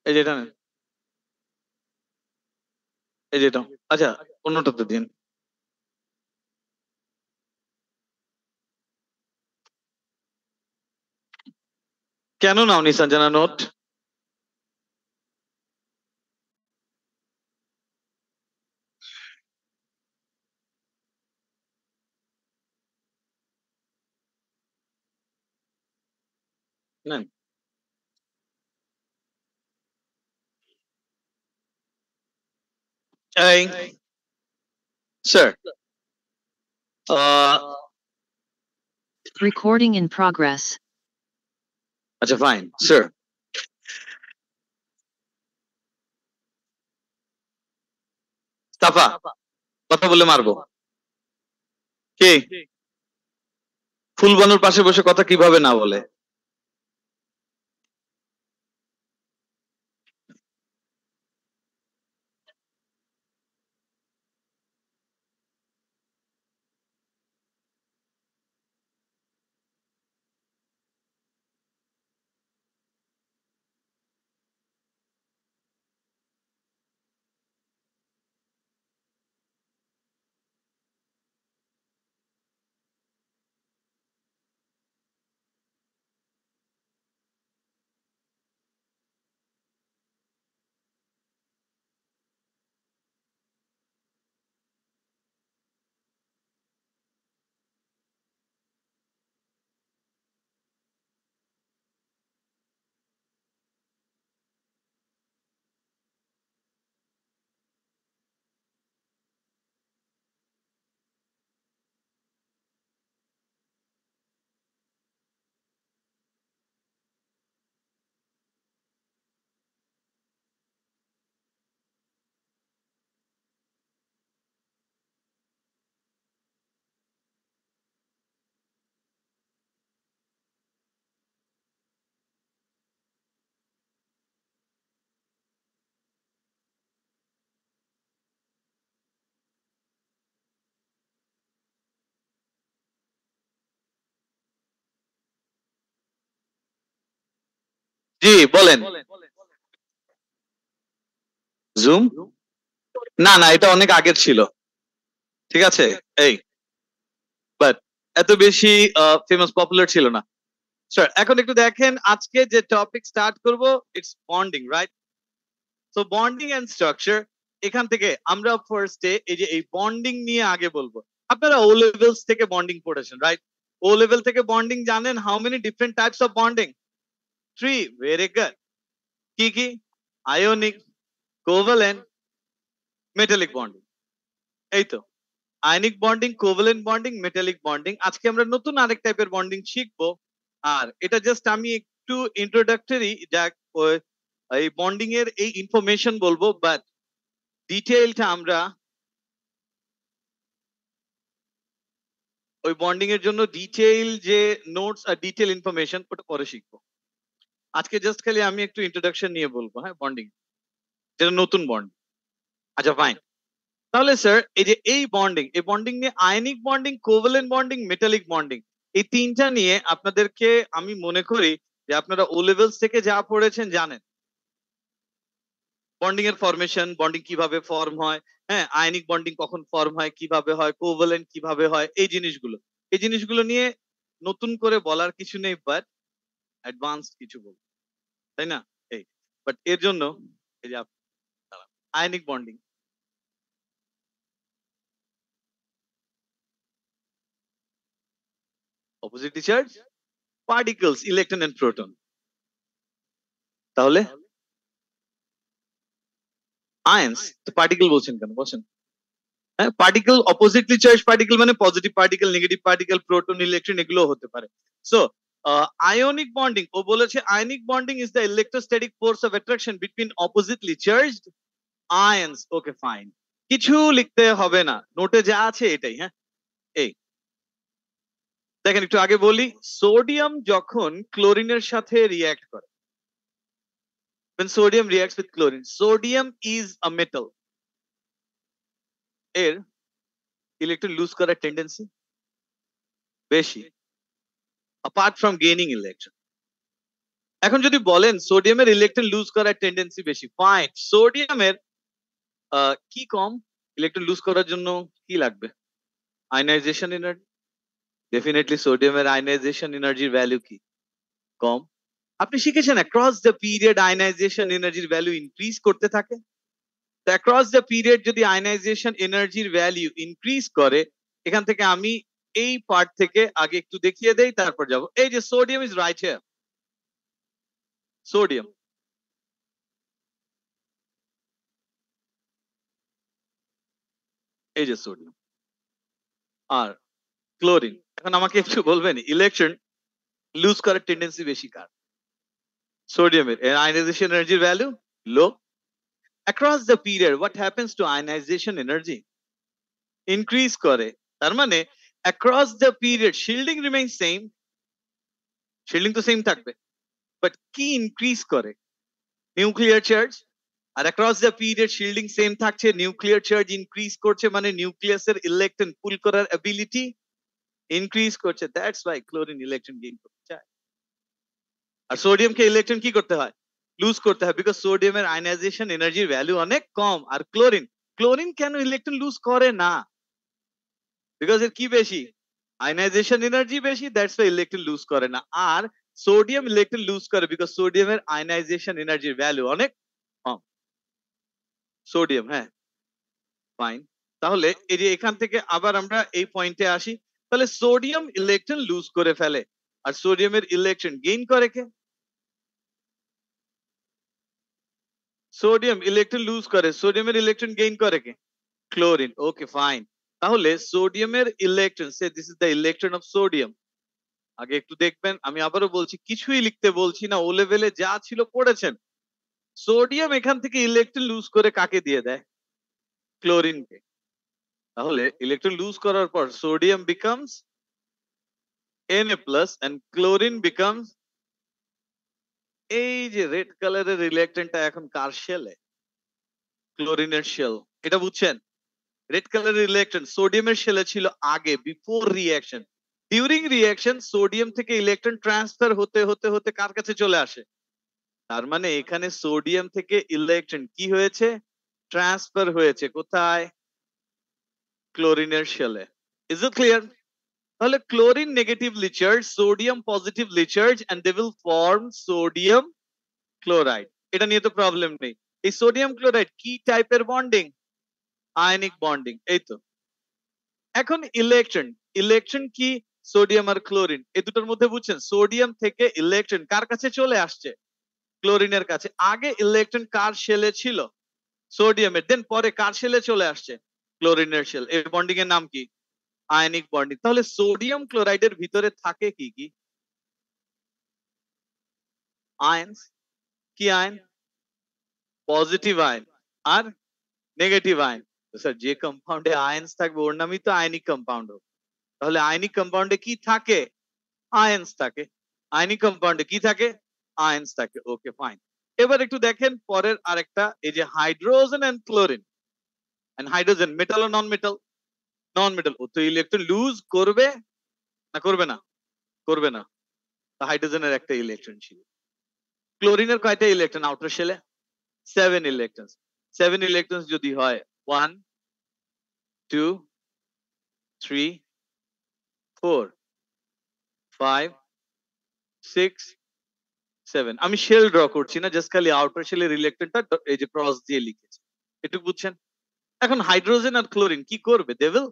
এই যে এটা নেন, এই যে এটা। আচ্ছা, অন্যটাতে দিন। কেন নাওনি সঞ্জনা নোট? নেন। এই স্যার, Recording in progress. আচ্ছা ফাইন স্যার। সাফা, কথা বলে মারবো। কে? ফুলবানুর পাশে বসে কথা কিভাবে না বলে? জি বলেন। জুম? না না, এটা অনেক আগের ছিল। ঠিক আছে, এই বাট এত বেশি ফেমাস পপুলার ছিল না। স্যার এখন একটু দেখেন, আজকে যে টপিক স্টার্ট করব, it's bonding, right? So bonding and structure, এখান থেকে আমরা ফার্স্টে এই যে এই বন্ডিং নিয়ে আগে বলবো। আপনারা ও লেভেলস থেকে বন্ডিং পড়েছেন, রাইট? ও লেভেল থেকে বন্ডিং জানেন, how many different types of bonding? 3, very good. কি কি? Ionic, covalent, metallic bonding. এই তো, ionic bonding, covalent bonding, metallic bonding. আজকে আমরা নতুন আরেক টাইপের বন্ডিং শিখবো। আর এটা জাস্ট আমি একটু ইন্ট্রোডাক্টরি, এই বন্ডিং এর এই ইনফরমেশন বলবো, বাট ডিটেইলটা আমরা ওই বন্ডিং এর জন্য ডিটেইল যে নোটস আর ডিটেইল ইনফরমেশন ওটা পরে শিখবো। আজকে জাস্ট খালি আমি একটু ইন্ট্রোডাকশন নিয়ে বলবো, হ্যাঁ, বন্ডিং যেটা নতুন বন্ড। আচ্ছা ফাইন। তাহলে স্যার এই যে এই বন্ডিং, এই বন্ডিং নিয়ে ionic bonding, covalent bonding, metallic bonding, এই তিনটা নিয়ে আপনাদেরকে আমি মনে করি যে আপনারা ও লেভেলস থেকে যা পড়েছেন জানেন। বন্ডিং এর ফরমেশন, বন্ডিং কিভাবে ফর্ম হয়, হ্যাঁ, আয়নিক বন্ডিং কখন ফর্ম হয়, কিভাবে হয়, কোভ্যালেন্ট কিভাবে হয়, এই জিনিসগুলো নিয়ে নতুন করে বলার কিছু নেই, বাট অ্যাডভান্স কিছু বলবো, তাই না? এই বাট এর জন্য এই যে ionic bonding, oppositely charge particles, electron and proton. তাহলে আয়ন্স তো পার্টিকেল বলছেন কেন, বলছেন? হ্যাঁ, পার্টিকেল, অপোজিটলি চার্জ পার্টিকেল মানে positive particle, negative particle, proton, electron, এগুলো হতে পারে। সো আয়নিক বন্ডিং, ও বলেছে ionic bonding is the electrostatic force of attraction between oppositely charged ions. Okay fine, কিছু লিখতে হবে না, নোটে যা আছে এটাই। হ্যাঁ, এই দেখেন একটু আগে বলি, সোডিয়াম যখন ক্লোরিনের সাথে রিঅ্যাক্ট করে, when sodium reacts with chlorine, sodium is a metal, এর ইলেকট্রন লুজ করার টেন্ডেন্সি বেশি, apart from gaining electron. এখন যদি বলেন সোডিয়ামের ইলেকট্রন লুজ করার টেন্ডেন্সি বেশি, ফাইন। সোডিয়ামের কি কম, ইলেকট্রন লুজ করার জন্য কি লাগবে? Ionisation energy. ডেফিনেটলি সোডিয়ামের আয়নাইজেশন এনার্জির ভ্যালু কি? কম। আপনি শিখেছেন অ্যাক্রস দ্য পিরিয়ড আয়নাইজেশন এনার্জির ভ্যালু ইনক্রিজ করতে থাকে। তো অ্যাক্রস দ্য পিরিয়ড যদি আয়নাইজেশন এনার্জির ভ্যালু ইনক্রিজ করে, এখান থেকে আমি এই পার্ট থেকে আগে একটু দেখিয়ে দেই, তারপর যাব। এই যে sodium is right here, sodium, এই যে সোডিয়াম আর ক্লোরিন। এখন আমাকে একটু বলবেন ইলেকট্রন লুজ করার টেন্ডেন্সি বেশি কার? সোডিয়ামের। এর আয়নাইজেশন এনার্জির value low. Across the period what happens to ionisation energy? Increase করে। তার মানে across the period shielding remain same, shielding তো সেম থাকবে, বাট কি ইনক্রিজ করে? Nuclear charge. আর across the period shielding same থাকছে, নিউক্লিয়ার চার্জ ইনক্রিজ করছে, মানে নিউক্লিয়াসের ইলেকট্রন পুল করার অ্যাবিলিটি ইনক্রিজ করছে। That's why chlorine electron gain করতে চায়। আর সোডিয়ামকে ইলেকট্রন কি করতে হয়? লুজ করতে হয়, বিকজ সোডিয়ামের আয়নাইজেশন এনার্জির ভ্যালু অনেক কম। আর ক্লোরিন, ক্লোরিন কেন ইলেকট্রন লুজ করে না? বিকজ এর কি বেশি? আয়নাইজেশন এনার্জি বেশি, দ্যাটস ওয়াই ইলেকট্রন লুজ করে না। আর সোডিয়াম ইলেকট্রন লুজ করে বিকজ সোডিয়ামের আয়নাইজেশন এনার্জির ভ্যালু অনেক কম। সোডিয়াম, হ্যাঁ, ফাইন। তাহলে এই যে এখান থেকে আবার আমরা এই পয়েন্টে আসি, তাহলে সোডিয়াম ইলেকট্রন লুজ করে ফেলে আর সোডিয়ামের ইলেকট্রন গেইন করে কে? সোডিয়াম ইলেকট্রন লুজ করে, সোডিয়ামের ইলেকট্রন গেইন করে কে? ক্লোরিন। ওকে, ফাইন। তাহলে সোডিয়ামের electron, say this is the electron of sodium. আগে একটু দেখবেন, আমি আবারও বলছি, কিছুই লিখতে বলছি না, ও লেভেলে যা ছিল পড়েছেন। সোডিয়াম এখান থেকে ইলেকট্রন লুজ করে কাকে দিয়ে দেয়? ক্লোরিনকে। তাহলে ইলেকট্রন লুজ করার পর sodium becomes Na plus and chlorine becomes, এই যে রেড কালারের ইলেকট্রনটা এখন কার শেলে? ক্লোরিনের শেল। এটা বুঝছেন? রেড কালারের ইলেকট্রন সোডিয়ামের শেলে ছিল আগে, before reaction. During reaction sodium থেকে ইলেকট্রন ট্রান্সফার হতে হতে হতে কার কাছে চলে আসে? তার মানে এখানে সোডিয়াম থেকে ইলেকট্রন কি হয়েছে? ট্রান্সফার হয়েছে কোথায়? ক্লোরিনের শেলে। Is it clear? তাহলে chlorine negatively charge, sodium positively charge, and they will form sodium chloride. এটা নিয়ে তো প্রবলেম নেই। এই সোডিয়াম ক্লোরাইড কি টাইপের বন্ডিং? আয়নিক বন্ডিং, এই তো। এখন ইলেকট্রন, ইলেকট্রন কি সোডিয়াম আর ক্লোরিন এই দুটোর মধ্যে বুঝছেন? সোডিয়াম থেকে ইলেকট্রন কার কাছে চলে আসছে? ক্লোরিনের কাছে। আগে ইলেকট্রন কার শেলে ছিল? সোডিয়ামের। দেন পরে কার শেলে চলে আসছে? ক্লোরিনের শেল। এই বন্ডিং এর নাম কি? Ionic bonding. তাহলে সোডিয়াম ক্লোরাইডের ভিতরে থাকে কি কি? আয়ন্স। কি আয়ন? পজিটিভ আয়ন আর নেগেটিভ আয়ন। স্যার, যে কম্পাউন্ডে আয়ন্স থাকবে ওর নামই তো আয়নিক কম্পাউন্ড। তাহলে আয়নিক কম্পাউন্ডে কি থাকে? আয়ন্স থাকে। আয়নিক কম্পাউন্ডে কি থাকে? আয়ন্স থাকে। Okay, fine. এবার একটু দেখেন পরের আরেকটা, এই যে hydrogen and chlorine. And hydrogen metal ও নন মেটাল? Non metal. ও তো ইলেকট্রন লুজ করবে না করবে না? করবে না। হাইড্রোজেনের একটা ইলেকট্রন ছিল। ক্লোরিনের কয়টা ইলেকট্রন আউটার শেলে? 7 ইলেকট্রন। 7 ইলেকট্রন যদি হয় 1 2 3 4 5 6 7, আমি শেল ড্র করছি না, জাস্ট খালি আউটার শেলের ইলেকট্রনটা এই যে ক্রস দিয়ে লিখেছি। একটু বুঝছেন? এখন হাইড্রোজেন আর ক্লোরিন কি করবে? They will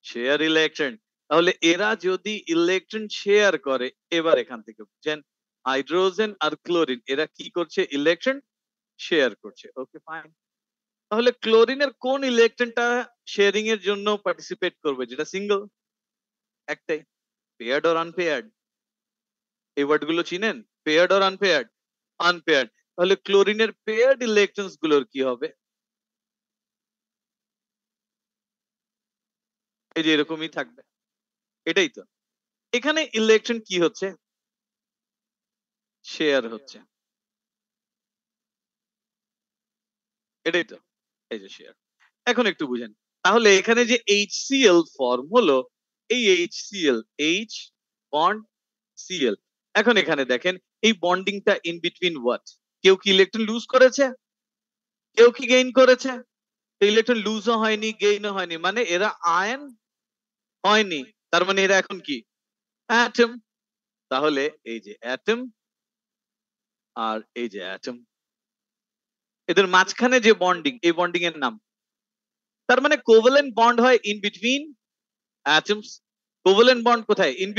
share electron. তাহলে এরা যদি ইলেকট্রন শেয়ার করে, এবার এখান থেকে বুঝছেন হাইড্রোজেন আর ক্লোরিন এরা কি করছে? ইলেকট্রন শেয়ার করছে। ওকে, ফাইন। তাহলে ক্লোরিনের কোন ইলেকট্রনটা শেয়ারিং এর জন্য পার্টিসিপেট করবে, যেটা সিঙ্গেল? একটাই। Paired or unpaired? এই ওয়ার্ড গুলো চিনেন? Paired or unpaired? আনপেয়ার্ড। তাহলে ক্লোরিনের পেয়ার্ড ইলেকট্রনস গুলোর কি হবে? এই যে এরকমই থাকবে। এটাই তো। এখানে ইলেকট্রন কি হচ্ছে? শেয়ার হচ্ছে। এটাই তো। এই যে শেয়ার। এখন একটু বুঝেন, তাহলে এখানে যে HCl ফর্ম হলো, এই HCl, H বন্ড Cl, এখন এখানে দেখেন এই বন্ডিংটা ইন বিটুইন হোয়াট, কেউ কি ইলেকট্রন লুজ করেছে, কেউ কি গেইন করেছে? ইলেকট্রন লুজও হয়নি, গেইনও হয়নি, মানে এরা আয়ন হয়নি, তার মানে এরা এখন কি অ্যাটম। তাহলে এই যে অ্যাটম আর এই যে অ্যাটম, এদের মাঝখানে যে বন্ডিং, এই বন্ডিং এর নাম, তার মানে কোভ্যালেন্ট বন্ড হয় in between atoms. Covalent bond কোথায়? In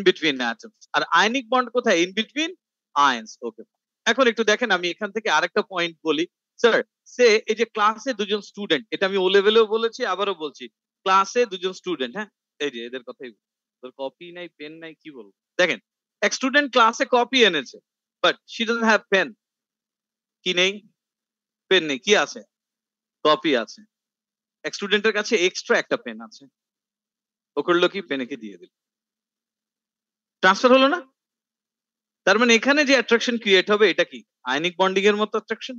between atoms. আর আয়নিক বন্ড কোথায়? In between ions. ওকে, এখন একটু দেখেন, আমি এখান থেকে আরেকটা পয়েন্ট বলি। স্যার, সে এই যে ক্লাসে দুজন স্টুডেন্ট, এটা আমি ও লেভেলেও বলেছি, আবারও বলছি, ক্লাসে দুজন স্টুডেন্ট, হ্যাঁ, এই যে এদের কথাই, কপি নাই, পেন নাই, কি বলবো, দেখেন, এক স্টুডেন্ট ক্লাসে কপি এনেছে, but she doesn't have pen. কি নেই? পেন নেই। কি আছে? কপি আছে। এক স্টুডেন্টের কাছে এক্সট্রা একটা পেন আছে, ও করলো কি, পেনেকে দিয়ে দিল, ট্রান্সফার হলো না? তার মানে এখানে যে অ্যাট্রাকশন ক্রিয়েট হবে, এটা কি আয়নিক বন্ডিং এর মতো অ্যাট্রাকশন।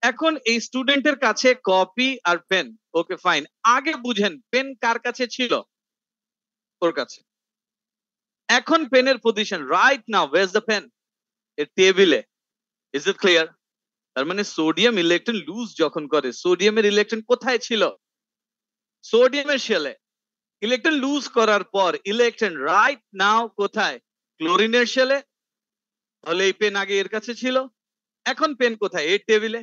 এখন এই স্টুডেন্টের কাছে কপি আর পেন, ওকে ফাইন, আগে বুঝেন পেন কার কাছে ছিল? ওর কাছে। এখন পেনের position right now, where is the pen? এর টেবিলে। Is it clear? তার মানে সোডিয়াম ইলেকট্রন লুজ যখন করে, সোডিয়ামের ইলেকট্রন কোথায় ছিল? সোডিয়ামের শেলে। ইলেকট্রন লুজ করার পর ইলেকট্রন রাইট নাও কোথায়? ক্লোরিনের শেলে। তাহলে এই পেন আগে এর কাছে ছিল, এখন পেন কোথায়? এর টেবিলে।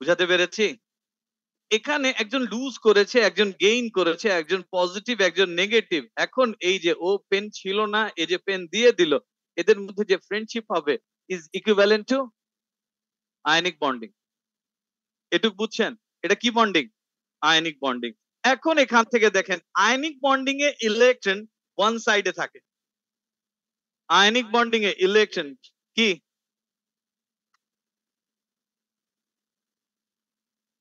বুঝাতে পেরেছি? এখানে একজন লুজ করেছে, একজন গেইন করেছে, একজন পজিটিভ, একজন নেগেটিভ। এখন এই যে ও পেন ছিল না, এই যে পেন দিয়ে দিল, এদের মধ্যে যে ফ্রেন্ডশিপ হবে is equivalent to ionic bonding. এটুক বুঝছেন? এটা কি বন্ডিং? Ionic bonding. এখন এখান থেকে দেখেন, আয়নিক বন্ডিং এ ইলেকট্রন ওয়ান সাইডে থাকে, আয়নিক বন্ডিং এ ইলেকট্রন কি,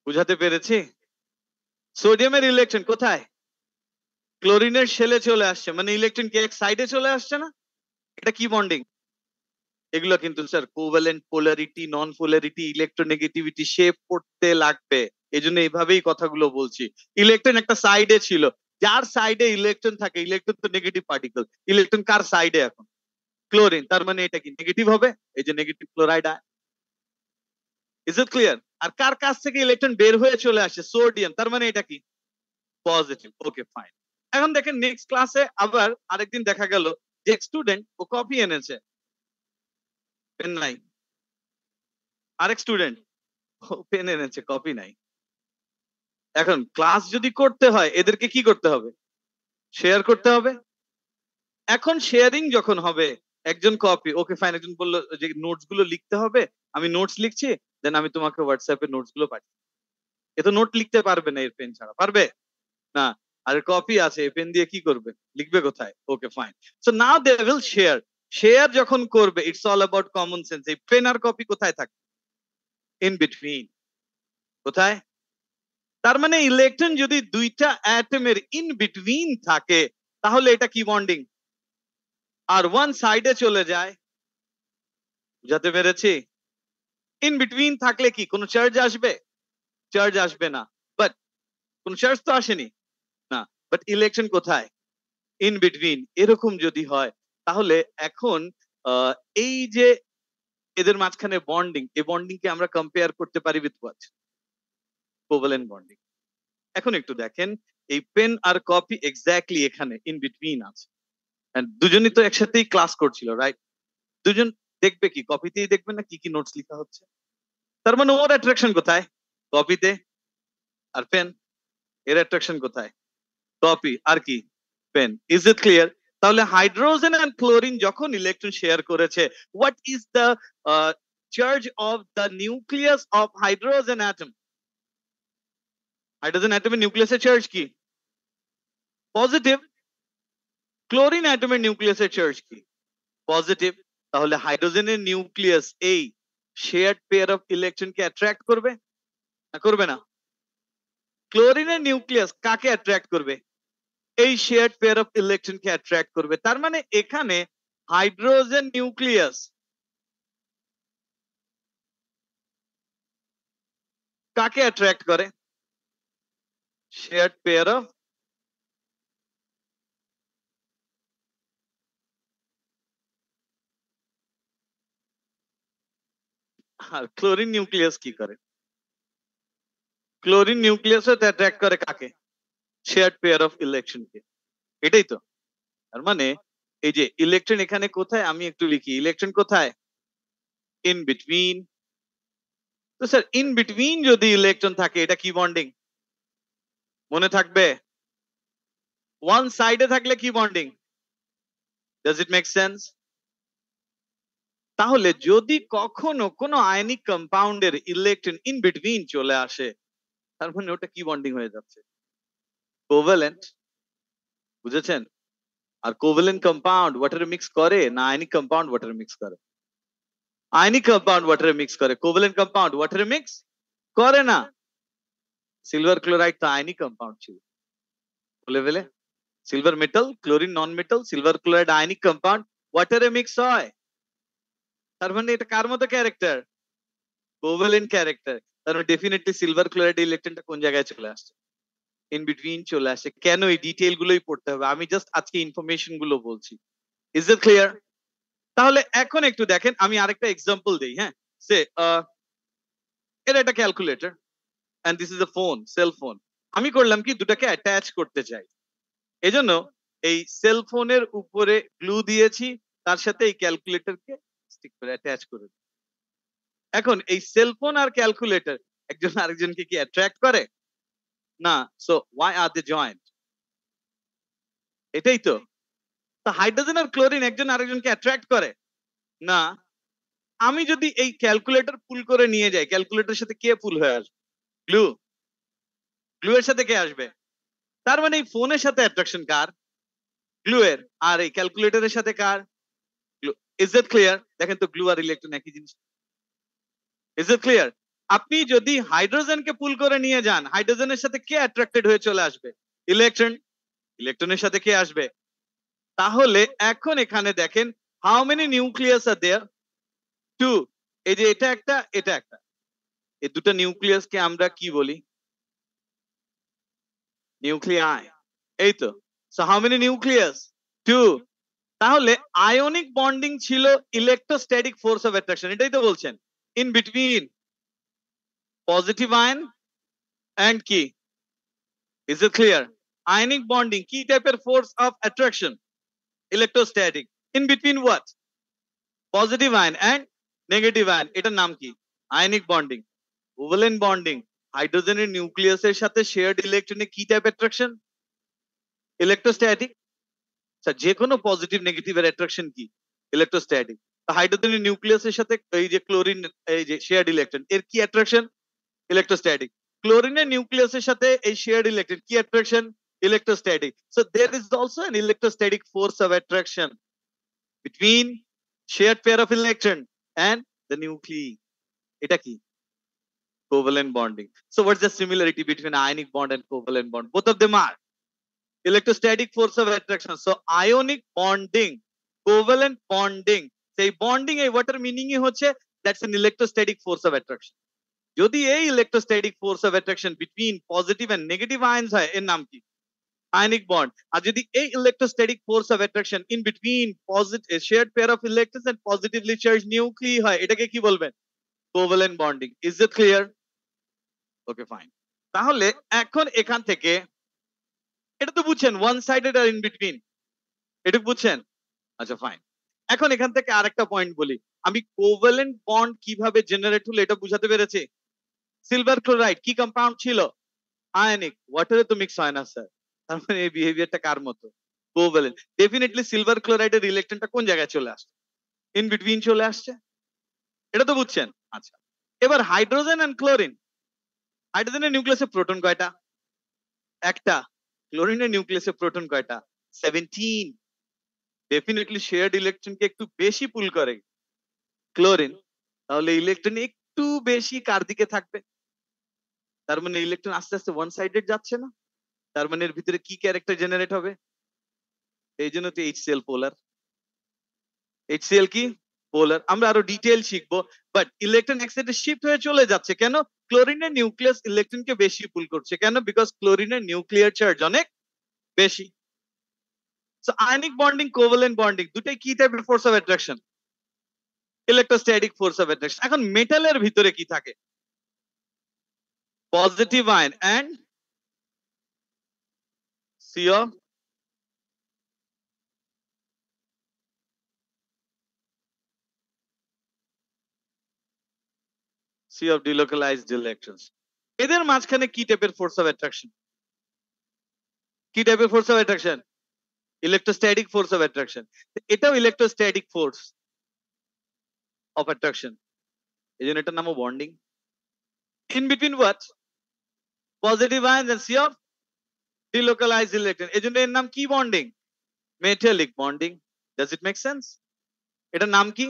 বুঝাতে পেরেছি? সোডিয়ামের ইলেকট্রন কোথায়? ক্লোরিনের শেলে চলে আসছে, মানে ইলেকট্রন কি এক সাইডে চলে আসছে না? এটা কি বন্ডিং? এগুলো কিন্তু স্যার কোভ্যালেন্ট, পোলারিটি, নন পোলারিটি, ইলেকট্রোনেগেটিভিটি শেপ করতে লাগবে, এই জন্য এইভাবেই কথাগুলো বলছি। ইলেকট্রন একটা সাইডে ছিল, যার সাইডে ইলেকট্রন থাকে, ইলেকট্রন তো নেগেটিভ পার্টিকেল, ইলেকট্রন কার সাইডে? এখন ক্লোরিন, তার মানে এটা কি নেগেটিভ হবে? এই যে negative chloride. Is it clear? আর কার কাছ থেকে ইলেকট্রন বের হয়ে চলে আসে? সোডিয়াম, তার মানে এটা কি পজিটিভ। Okay fine. এখন দেখেন নেক্সট ক্লাসে আবার আরেকদিন দেখা গেল যে স্টুডেন্ট ও কপি এনেছে, পেন নাই। আরেক স্টুডেন্ট ও পেন এনেছে, কপি নাই। এখন ক্লাস যদি করতে হয়, এদেরকে কি করতে হবে? শেয়ার করতে হবে। এখন শেয়ারিং যখন হবে, একজন কপি, ওকে ফাইন, একজন বললো যে নোটস গুলো লিখতে হবে, আমি নোটস লিখছি, দেন আমি তোমাকে হোয়াটসঅ্যাপে নোটস গুলো পাঠাই। এ তো নোট লিখতে পারবে না এর পেন ছাড়া, পারবে না। আর কপি আছে, পেন দিয়ে কি করবে, লিখবে কোথায়? Okay fine. So now they will share. Share যখন করবে, it's all about common sense. এই পেন আর কপি কোথায় থাকে? In between. কোথায়? তার মানে ইলেকট্রন যদি দুইটা অ্যাটমের ইন বিটুইন থাকে, তাহলে এটা কি বন্ডিং? আর ওয়ান সাইডে চলে যায়। বুঝাতে পেরেছি? ইন বিটুইন থাকলে কি কোনো চার্জ আসবে? চার্জ আসবে না। বাট কোন চার্জ তো আসেনি না, বাট ইলেকট্রন কোথায়? In between. এরকম যদি হয়, তাহলে এখন আহ, এই যে এদের মাঝখানে বন্ডিং, এই বন্ডিং কে আমরা কম্পেয়ার করতে পারি উইথ হোয়াট? Covalent bonding. এখন একটু দেখেন, এই পেন আর কপি এক্স্যাক্টলি এখানে ইন বিটুইন আছে, and দুজনই তো একসাথেই ক্লাস করছিল, রাইট? দুজন দেখবে কি, কপিতেই দেখবে না কি কি নোটস লেখা হচ্ছে? তার মানে ওর অ্যাট্রাকশন কোথায়? কপিতে। আর পেন, এর অ্যাট্রাকশন কোথায়? কপি আর কি, পেন। Is it clear? তাহলে হাইড্রোজেন এন্ড ক্লোরিন যখন ইলেকট্রন শেয়ার করেছে, what is the charge of the nucleus of hydrogen atom? Hydrogen অ্যাটমের নিউক্লিয়াসের চার্জ কি? পজিটিভ। ক্লোরিন অ্যাটমের নিউক্লিয়াসের চার্জ কি? পজিটিভ। তাহলে হাইড্রোজেনের নিউক্লিয়াস এই শেয়ার্ড পেয়ার অফ ইলেকট্রনকে অ্যাট্রাক্ট করবে না করবে না? ক্লোরিনের নিউক্লিয়াস কাকে অ্যাট্রাক্ট করবে? এই শেয়ার্ড পেয়ার অফ ইলেকট্রনকে অ্যাট্রাক্ট করবে। তার মানে এখানে হাইড্রোজেন নিউক্লিয়াস কাকে অ্যাট্রাক্ট করে? শেয়ার্ড পেয়ার অফ আর ক্লোরিন নিউক্লিয়াস কি করে? ক্লোরিন নিউক্লিয়াস অ্যাট্রাক্ট করে কাকে? শেয়ার্ড পেয়ার অফ ইলেকট্রনকে। এটাই তো। তার মানে এই যে ইলেকট্রন এখানে কোথায়, আমি একটু লিখি, ইলেকট্রন কোথায়? In between. তো স্যার ইন বিটুইন যদি ইলেকট্রন থাকে এটা কি বন্ডিং? মনে থাকবে? ওয়ান সাইডে থাকলে কি bonding? Does it make sense? তাহলে যদি কখনো কোনো আয়নিক কম্পাউন্ডের ইলেকট্রন ইন বিটুইন চলে আসে, তার মানে ওটা কি বন্ডিং হয়ে যাচ্ছে? কোভ্যালেন্ট। বুঝেছেন? আর কোভ্যালেন্ট কম্পাউন্ড ওয়াটারে মিক্স করে না আয়নিক কম্পাউন্ড ওয়াটারে মিক্স করে? আয়নিক কম্পাউন্ড ওয়াটারে মিক্স করে, কোভ্যালেন্ট কম্পাউন্ড ওয়াটারে মিক্স করে না। সিলভার ক্লোরাইড তো আয়নিক কম্পাউন্ড ছিল লেভেলে। Silver metal, chlorine non metal, silver chloride ionic compound, ওয়াটারে মিক্স হয়। তার মানে এটা কার মতো ক্যারেক্টার? Covalent character. তার মানে ডেফিনেটলি সিলভার ক্লোরাইড ইলেকট্রনটা কোন জায়গায় চলে আসছে? ইন বিটুইন চলে আসে। কেন? এই ডিটেইল গুলোই পড়তে হবে, আমি জাস্ট আজকে ইনফরমেশন গুলো বলছি। Is it clear? তাহলে এখন একটু দেখেন, আমি আরেকটা এক্সাম্পল দেই। হ্যাঁ, সে এটা একটা calculator and this is a phone, cell phone. আমি করলাম কি, দুটাকে অ্যাটাচ করতে চাই, এজন্য এই সেল ফোনের উপরে গ্লু দিয়েছি, তার সাথে এই ক্যালকুলেটরকে স্টিক করে অ্যাটাচ করে দিই। এখন এই সেল ফোন আর ক্যালকুলেটর একজন আরেকজনকে কি অ্যাট্রাক্ট করে? না। সো ওয়াই আর দে জয়েন্ট? এটাই তো। তো হাইড্রোজেন আর ক্লোরিন একজন আরেকজনকে অ্যাট্রাক্ট করে না। আমি যদি এই ক্যালকুলেটর পুল করে নিয়ে যাই, ক্যালকুলেটরের সাথে কে পুল হয়ে আসবে? গ্লু। গ্লু এর সাথে কে আসবে? তার মানে এই ফোনের সাথে অ্যাট্রাকশন কার? গ্লু এর। আর এই ক্যালকুলেটরের সাথে কার? গ্লু। Is it clear? দেখেন তো গ্লু আর ইলেকট্রন একই জিনিস। Is it clear? আপনি যদি হাইড্রোজেনকে পুল করে নিয়ে যান, হাইড্রোজেনের সাথে কে অ্যাট্রাক্টেড হয়ে চলে আসবে? ইলেকট্রন। ইলেকট্রনের সাথে কে আসবে? তাহলে এখন এখানে দেখেন, how many nucleus are there? Two. এই যে এটা একটা, এটা একটা, এই দুটো নিউক্লিয়াসকে আমরা কি বলি? নিউক্লিয়াই। এই তো। So how many nucleus? Two. তাহলে আয়নিক বন্ডিং ছিল ইলেকট্রোস্ট্যাটিক ফোর্স অফ অ্যাট্রাকশন, এটাই তো বলছেন। In between positive ion and কি? Is it clear? Ionic bonding কি টাইপের force of attraction? Electrostatic. In between what? Positive ion and negative ion. এটার নাম কি? Ionic bonding. Covalent bonding. হাইড্রোজেনের নিউক্লিয়াসের সাথে শেয়ার্ড ইলেকট্রনে কি টাইপ অ্যাট্রাকশন? ইলেকট্রোস্ট্যাটিক। স্যার যে কোনো পজিটিভ নেগেটিভের অ্যাট্রাকশন কি? ইলেকট্রোস্ট্যাটিক। হাইড্রোজেনের নিউক্লিয়াসের সাথে এই যে ক্লোরিন, এই যে শেয়ার্ড ইলেকট্রন, এর কি অ্যাট্রাকশন? ইলেকট্রোস্ট্যাটিক। ক্লোরিনের নিউক্লিয়াসের সাথে এই শেয়ার্ড ইলেকট্রন কি attraction? Electrostatic. So there is also an electrostatic force of attraction between shared pair of electron and the nuclei. এটা কি? Covalent bonding. So what's the similarity between ionic bond and covalent bond? Both of them are electrostatic force of attraction. So ionic bonding, covalent bonding, সেই bonding এই water মিনিংই হচ্ছে that's an electrostatic force of attraction. যদি এই electrostatic force of attraction between positive and negative ions হয়, এর নাম কি? ionic bond. আর যদি এই electrostatic force of attraction in between positive shared pair of electrons and positively charged nuclei হয়, এটাকে কি বলবেন? Covalent bonding. Is it clear? Okay, fine. তাহলে এখন এখান থেকে এটা তো বুঝছেন, ওয়ান সাইডেড আর ইন বিটুইন, এটা বুঝছেন? আচ্ছা ফাইন। এখন এখান থেকে আরেকটা পয়েন্ট বলি, আমি কোভ্যালেন্ট বন্ড কিভাবে জেনারেট হলো এটা বুঝাতে পেরেছি। সিলভার ক্লোরাইড কি কম্পাউন্ড ছিল? আয়নিক। ওয়াটারে তো মিক্স হয় না স্যার। তার মানে এই বিহেভিয়ারটা কার মতো? কোভ্যালেন্ট। ডেফিনেটলি সিলভার ক্লোরাইডের ইলেকট্রনটা কোন জায়গায় চলে আসছে? ইন বিটুইন চলে আসছে। এটা তো বুঝছেন? আচ্ছা, এবার হাইড্রোজেন এন্ড ক্লোরিন। হাইড্রোজেনের নিউক্লিয়াসে প্রোটন কয়টা? একটা। ক্লোরিনের নিউক্লিয়াসে প্রোটন কয়টা? 17। ডেফিনেটলি শেয়ার্ড ইলেকট্রনকে একটু বেশি পুল করে ক্লোরিন, তাহলে ইলেকট্রন একটু বেশি কার দিকে থাকবে? তার মানে ইলেকট্রন আস্তে আস্তে ওয়ান সাইডেড যাচ্ছে না? তার মানে এর ভিতরে কি ক্যারেক্টার জেনারেট হবে? এই জন্য তো HCl পোলার। HCl কি? পোলার। আমরা আরো ডিটেইল শিখবো, বাট ইলেকট্রন এক সাইডে শিফট হয়ে চলে যাচ্ছে কেন? ক্লোরিনের নিউক্লিয়াস ইলেকট্রনকে বেশি পুল করছে কেন? বিকজ ক্লোরিনের নিউক্লিয়ার চার্জ অনেক বেশি। So ionic bonding, covalent bonding দুটাই কি টাইপের force of attraction? Electrostatic force of attraction. এখন মেটালের ভিতরে কি থাকে? Positive ion and sea of delocalized electrons। এদের মাঝখানে কি টাইপের ফোর্স অফ অ্যাট্রাকশন? কি টাইপের force of attraction? Electrostatic force of attraction. এটাও ইলেকট্রোস্ট্যাটিক ফোর্স অফ অ্যাট্রাকশন, এই জন্য এটার নামও bonding. In between what? Positive ion and sea of delocalized electron, এই জন্য এর নাম কি bonding? Metallic bonding. Does it make sense? এটার নাম কি?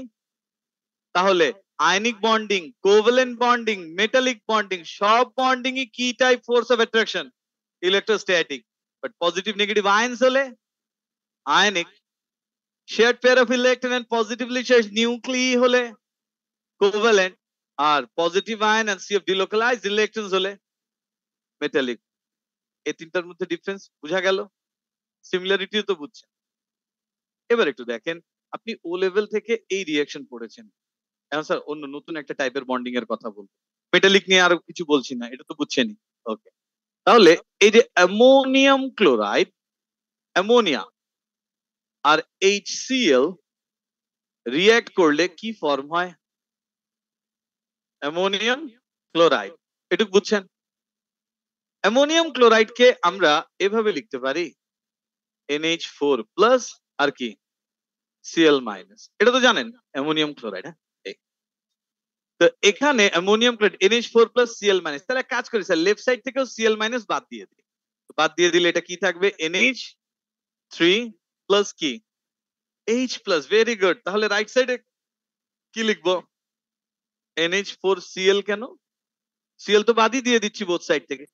তাহলে ionic bonding, covalent bonding, metallic bonding, সব বন্ডিং ই কি type force of attraction? Electrostatic. But positive negative ions হলে ionic, shared pair of electron and positively charged nuclei হলে covalent, আর positive ion and sea of delocalized electrons হলে metallic. এই তিনটার মধ্যে ডিফারেন্স বোঝা গেল? সিমিলারিটিও তো বুঝছেন। এবার একটু দেখেন, আপনি ও লেভেল থেকে এই রিঅ্যাকশন পড়েছেন, এখন স্যার অন্য নতুন একটা টাইপের বন্ডিং এর কথা বলবো, মেটালিক নিয়ে আরো কিছু বলছি না, এটা তো বুঝছেনই। ওকে, তাহলে এই যে অ্যামোনিয়াম ক্লোরাইড, অ্যামোনিয়া আর HCl রিঅ্যাক্ট করলে কি ফর্ম হয়? Ammonium chloride. এটুকু বুঝছেন? অ্যামোনিয়াম ক্লোরাইড কে আমরা এভাবে লিখতে পারি NH4 প্লাস আর কি Cl মাইনাস, এটা তো জানেন অ্যামোনিয়াম ক্লোরাইড। হ্যাঁ, তো এখানে ammonium chloride NH4 plus Cl minus, তাহলে কাজ করি স্যার, লেফট সাইড থেকেও Cl মাইনাস বাদ দিয়ে দিই। বাদ দিয়ে দিলে এটা কি থাকবে? NH3 প্লাস কি H প্লাস। Very good. তাহলে রাইট সাইডে কি লিখবো? NH4Cl। কেন? Cl তো বাদই দিয়ে দিচ্ছি বোথ সাইড থেকে,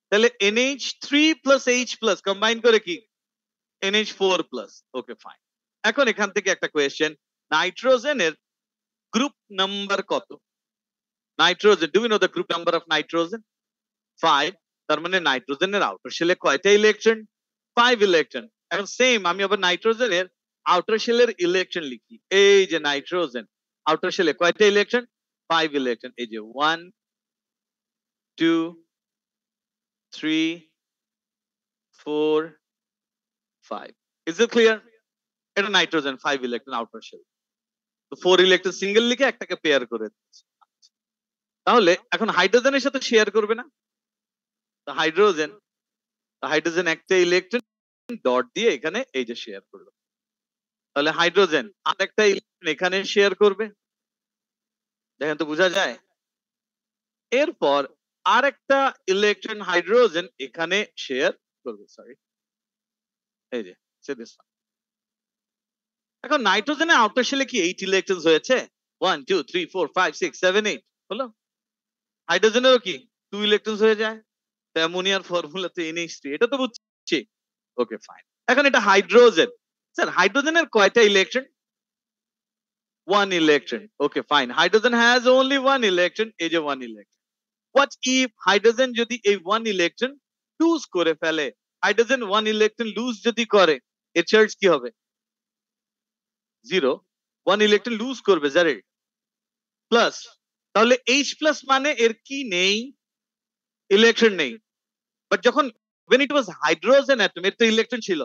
তাহলে NH3 plus H plus combine করে কি NH4 প্লাস। Okay fine. এখন এখান থেকে একটা কোয়েশ্চেন, নাইট্রোজেনের গ্রুপ নাম্বার কত? Nitrogen, do you know the group number of nitrogen? 5। তার মানে নাইট্রোজেনের আউটার শেলে কয়টা ইলেকট্রন? 5 ইলেকট্রন। এখন সেম আমি আবার নাইট্রোজেনের আউটার শেলের ইলেকট্রন লিখি, এই যে নাইট্রোজেন আউটার শেলে কয়টা ইলেকট্রন? 5 ইলেকট্রন। এই যে 1 2 3 4 5। Is it clear? এটা নাইট্রোজেন 5 ইলেকট্রন আউটার শেল, তো 4 ইলেকট্রন সিঙ্গেল লিখে একটাকে পেয়ার করে দিচ্ছি। তাহলে এখন হাইড্রোজেনের সাথে শেয়ার করবে না, তো হাইড্রোজেন, হাইড্রোজেন একটা ইলেকট্রন ডট দিয়ে এখানে এই যে শেয়ার করলো, তাহলে হাইড্রোজেন আরেকটা ইলেকট্রন এখানে শেয়ার করবে। দেখেন তো বোঝা যায়? এরপর আরেকটা ইলেকট্রন হাইড্রোজেন এখানে শেয়ার করবে। সরি, এই যে এখন নাইট্রোজেনের আউটার শেলে কি 8 ইলেকট্রনস হয়েছে? 1 2 3 4 5 6 7 8 হলো। হাইড্রোজেনেরও কি 2 ইলেকট্রনস হয়ে যায়। অ্যামোনিয়ার ফর্মুলা তো NH3, এটা তো বুঝছি। Okay fine. এখন এটা হাইড্রোজেন, স্যার হাইড্রোজেনের কয়টা electron? 1 electron. Okay, fine. Hydrogen has only 1 electron. এই যে 1 electron. What if hydrogen যদি এই 1 electron lose করে ফেলে? হাইড্রোজেন 1 electron lose যদি করে, এর চার্জ কি হবে? 0। 1 electron lose করবে, জারে প্লাস, তাহলে H প্লাস মানে এর কি নেই? ইলেকট্রন নেই। বাট যখন when it was hydrogen atom, এর তো ইলেকট্রন ছিল।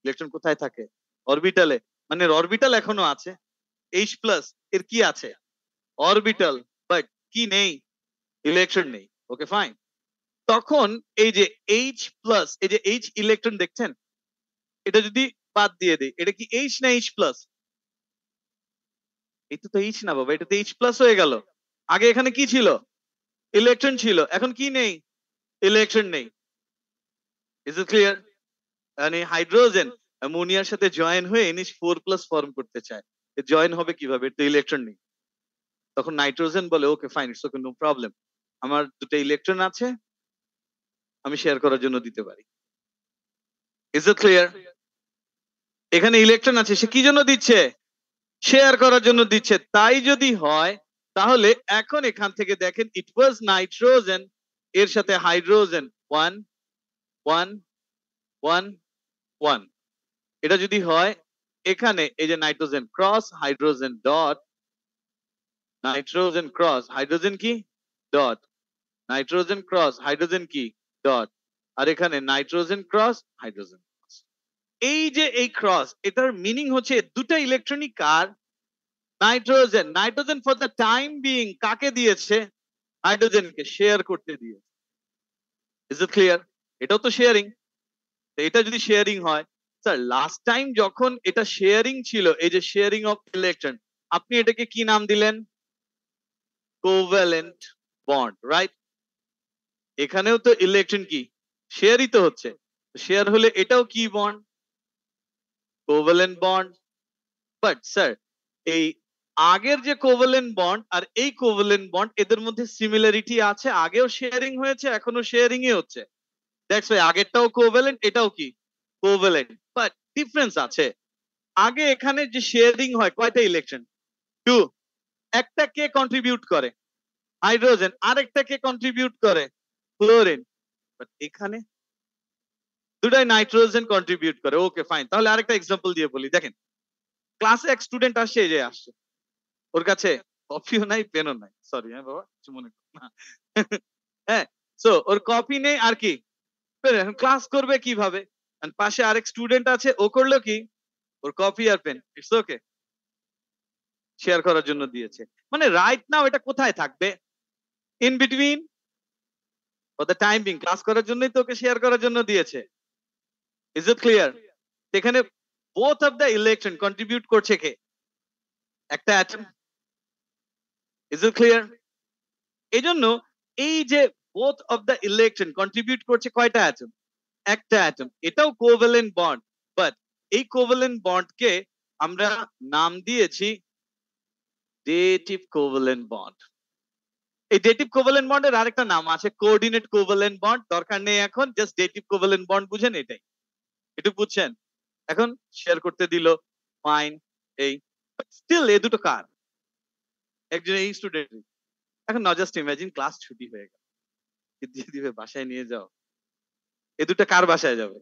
ইলেকট্রন কোথায় থাকে? অরবিটালে, মানে অরবিটাল এখনো আছে। H প্লাস এর কি আছে? অরবিটাল, বাট কি নেই? ইলেকট্রন নেই। Okay fine. তখন এই যে H প্লাস, এই যে H ইলেকট্রন দেখছেন, এটা যদি বাদ দিয়ে দেই, এটা কি H না H প্লাস? এটা তো H না বাবা, এটা তো H প্লাস হয়ে গেল। আগে এখানে কি ছিল? ইলেকট্রন ছিল, এখন কি নেই? ইলেকট্রন নেই। Is it clear? মানে হাইড্রোজেন অ্যামোনিয়ার সাথে জয়েন হয়ে NH4 প্লাস ফর্ম করতে চায়, জয়েন হবে কিভাবে? তো ইলেকট্রন নেই। তখন নাইট্রোজেন বলে okay fine, it's okay, no problem, আমার দুটো ইলেকট্রন আছে, আমি শেয়ার করার জন্য দিতে পারি। Is it clear? এখানে ইলেকট্রন আছে, সে কি জন্য দিচ্ছে? শেয়ার করার জন্য দিচ্ছে। তাই যদি হয় তাহলে এখন এখান থেকে দেখেন, ইট ওয়াজ নাইট্রোজেন, এর সাথে হাইড্রোজেন 1 1 1 1, এটা যদি হয় এখানে এই যে nitrogen cross hydrogen dot, nitrogen cross hydrogen কি ডট, নাইট্রোজেন ক্রস হাইড্রোজেন কি ডট, আর এখানে নাইট্রোজেন ক্রস হাইড্রোজেন। এই যে এই ক্রস, এটার মিনিং হচ্ছে দুটো electronic car nitrogen, nitrogen for the time being কাকে দিয়েছে, হাইড্রোজেনকে শেয়ার করতে দিয়েছে। Is it clear? এটাও তো শেয়ারিং। এটা যদি শেয়ারিং হয়, স্যার লাস্ট টাইম যখন এটা শেয়ারিং ছিল, এই যে শেয়ারিং অফ ইলেকট্রন, আপনি এটাকে কি নাম দিলেন? Covalent bond, right? এখানেও তো ইলেকট্রন কি শেয়ারই তো হচ্ছে, শেয়ার হলে এটাও কি bond? Covalent bond. But sir এই আগের যে কোভ্যালেন্ট বন্ড আর এই কোভ্যালেন্ট বন্ড, এদের মধ্যে সিমিলারিটি আছে, আগেও শেয়ারিং হয়েছে, এখনো শেয়ারিং ই হচ্ছে। দ্যাটস ওয়াই আগেরটাও কোভ্যালেন্ট, এটাও কি কোভ্যালেন্ট, বাট ডিফারেন্স আছে। আগে এখানে যে শেয়ারিং হয় কয়টা ইলেকট্রন? টু। একটা কে কন্ট্রিবিউট করে? হাইড্রোজেন। আরেকটা কে কন্ট্রিবিউট করে? ক্লোরিন। বাট এখানে দুটাই নাইট্রোজেন কন্ট্রিবিউট করে। ওকে ফাইন, তাহলে আরেকটা এক্সাম্পল দিয়ে বলি। দেখেন ক্লাসে এক স্টুডেন্ট আসছে, এই যে আসছে, ওর কাছে কপিও নাই পেনও নাই, সরি হ্যাঁ বাবা কিছু মনে করো না। হ্যাঁ, সো ওর কপি নেই আর কি, ক্লাস করবে কিভাবে? And পাশে আরেক স্টুডেন্ট আছে, ও করলো কি, ওর কপি আর পেন, ইটস ওকে, শেয়ার করার জন্য দিয়েছে। মানে রাইট নাও এটা কোথায় থাকবে? In between, for the time being, class করার জন্যই তো ওকে শেয়ার করার জন্য দিয়েছে। Is it clear? এখানে both of the electron contribute করছে কে? একটা অ্যাটম। Is it clear? এই জন্য এই যে both of the electron contribute করছে কয়টা অ্যাটম? একটা অ্যাটম। এটাও কোভ্যালেন্ট বন্ড, বাট এই কোভ্যালেন্ট বন্ডকে আমরা নাম দিয়েছি ডেটিভ কোভ্যালেন্ট বন্ড। এই ডেটিভ কোভ্যালেন্ট বন্ডের আরেকটা নাম আছে কোঅর্ডিনেট কোভ্যালেন্ট বন্ড, দরকার নেই এখন, জাস্ট ডেটিভ কোভ্যালেন্ট বন্ড বুঝেন, এটাই। একটু বুঝছেন? এখন শেয়ার করতে দিল, ফাইন। এই স্টিল এ দুটো কার? একজন এই স্টুডেন্ট। এখন না, জাস্ট ইমাজিন ক্লাস ছুটি হয়ে গেল, দিয়ে দিবে বাসায় নিয়ে যাও, এ দুটো কার বাসায় যাবে?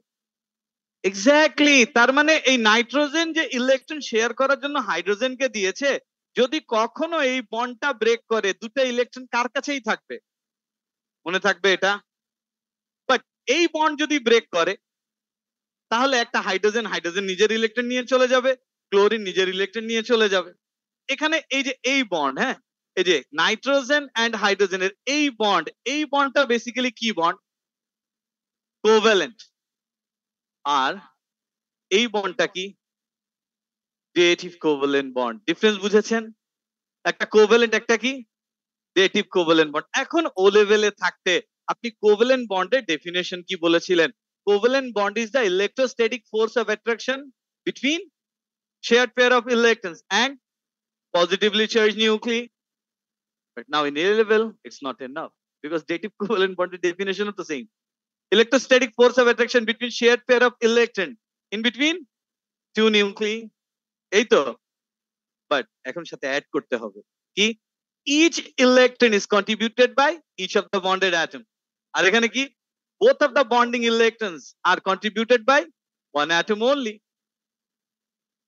এক্স্যাক্টলি, তার মানে এই নাইট্রোজেন যে ইলেকট্রন শেয়ার করার জন্য হাইড্রোজেনকে দিয়েছে, যদি কখনো এই বন্ডটা ব্রেক করে, দুটো ইলেকট্রন কার কাছেই থাকবে, মনে থাকবে এটা। বাট এই বন্ড যদি ব্রেক করে, তাহলে একটা হাইড্রোজেন, হাইড্রোজেন নিজের ইলেকট্রন নিয়ে চলে যাবে, ক্লোরিন নিজের ইলেকট্রন নিয়ে চলে যাবে। এখানে এই যে এই বন্ড, হ্যাঁ, এই যে নাইট্রোজেন এন্ড হাইড্রোজেনের এই বন্ড, এই বন্ডটা বেসিক্যালি কি বন্ড? কোভ্যালেন্ট। আর এই বন্ডটা কি? Dative covalent bond. ডিফারেন্স বুঝেছেন? একটা কোভ্যালেন্ট, একটা কি ডেটিভ কোভ্যালেন্ট বন্ড। এখন ও লেভেলে থাকতে আপনি কোভ্যালেন্ট বন্ডের ডেফিনেশন কি বলেছিলেন? Covalent bond is the electrostatic force of attraction between shared pair of electrons and positively charged nuclei. But now in A level, it's not enough because dative covalent bond definition of the same. Electrostatic force of attraction between shared pair of electron in between two nuclei. এই তো, but এখন সাথে add করতে হবে কি? each electron is contributed by each of the bonded atom. আর এখানে কি? both of the bonding electrons are contributed by one atom only.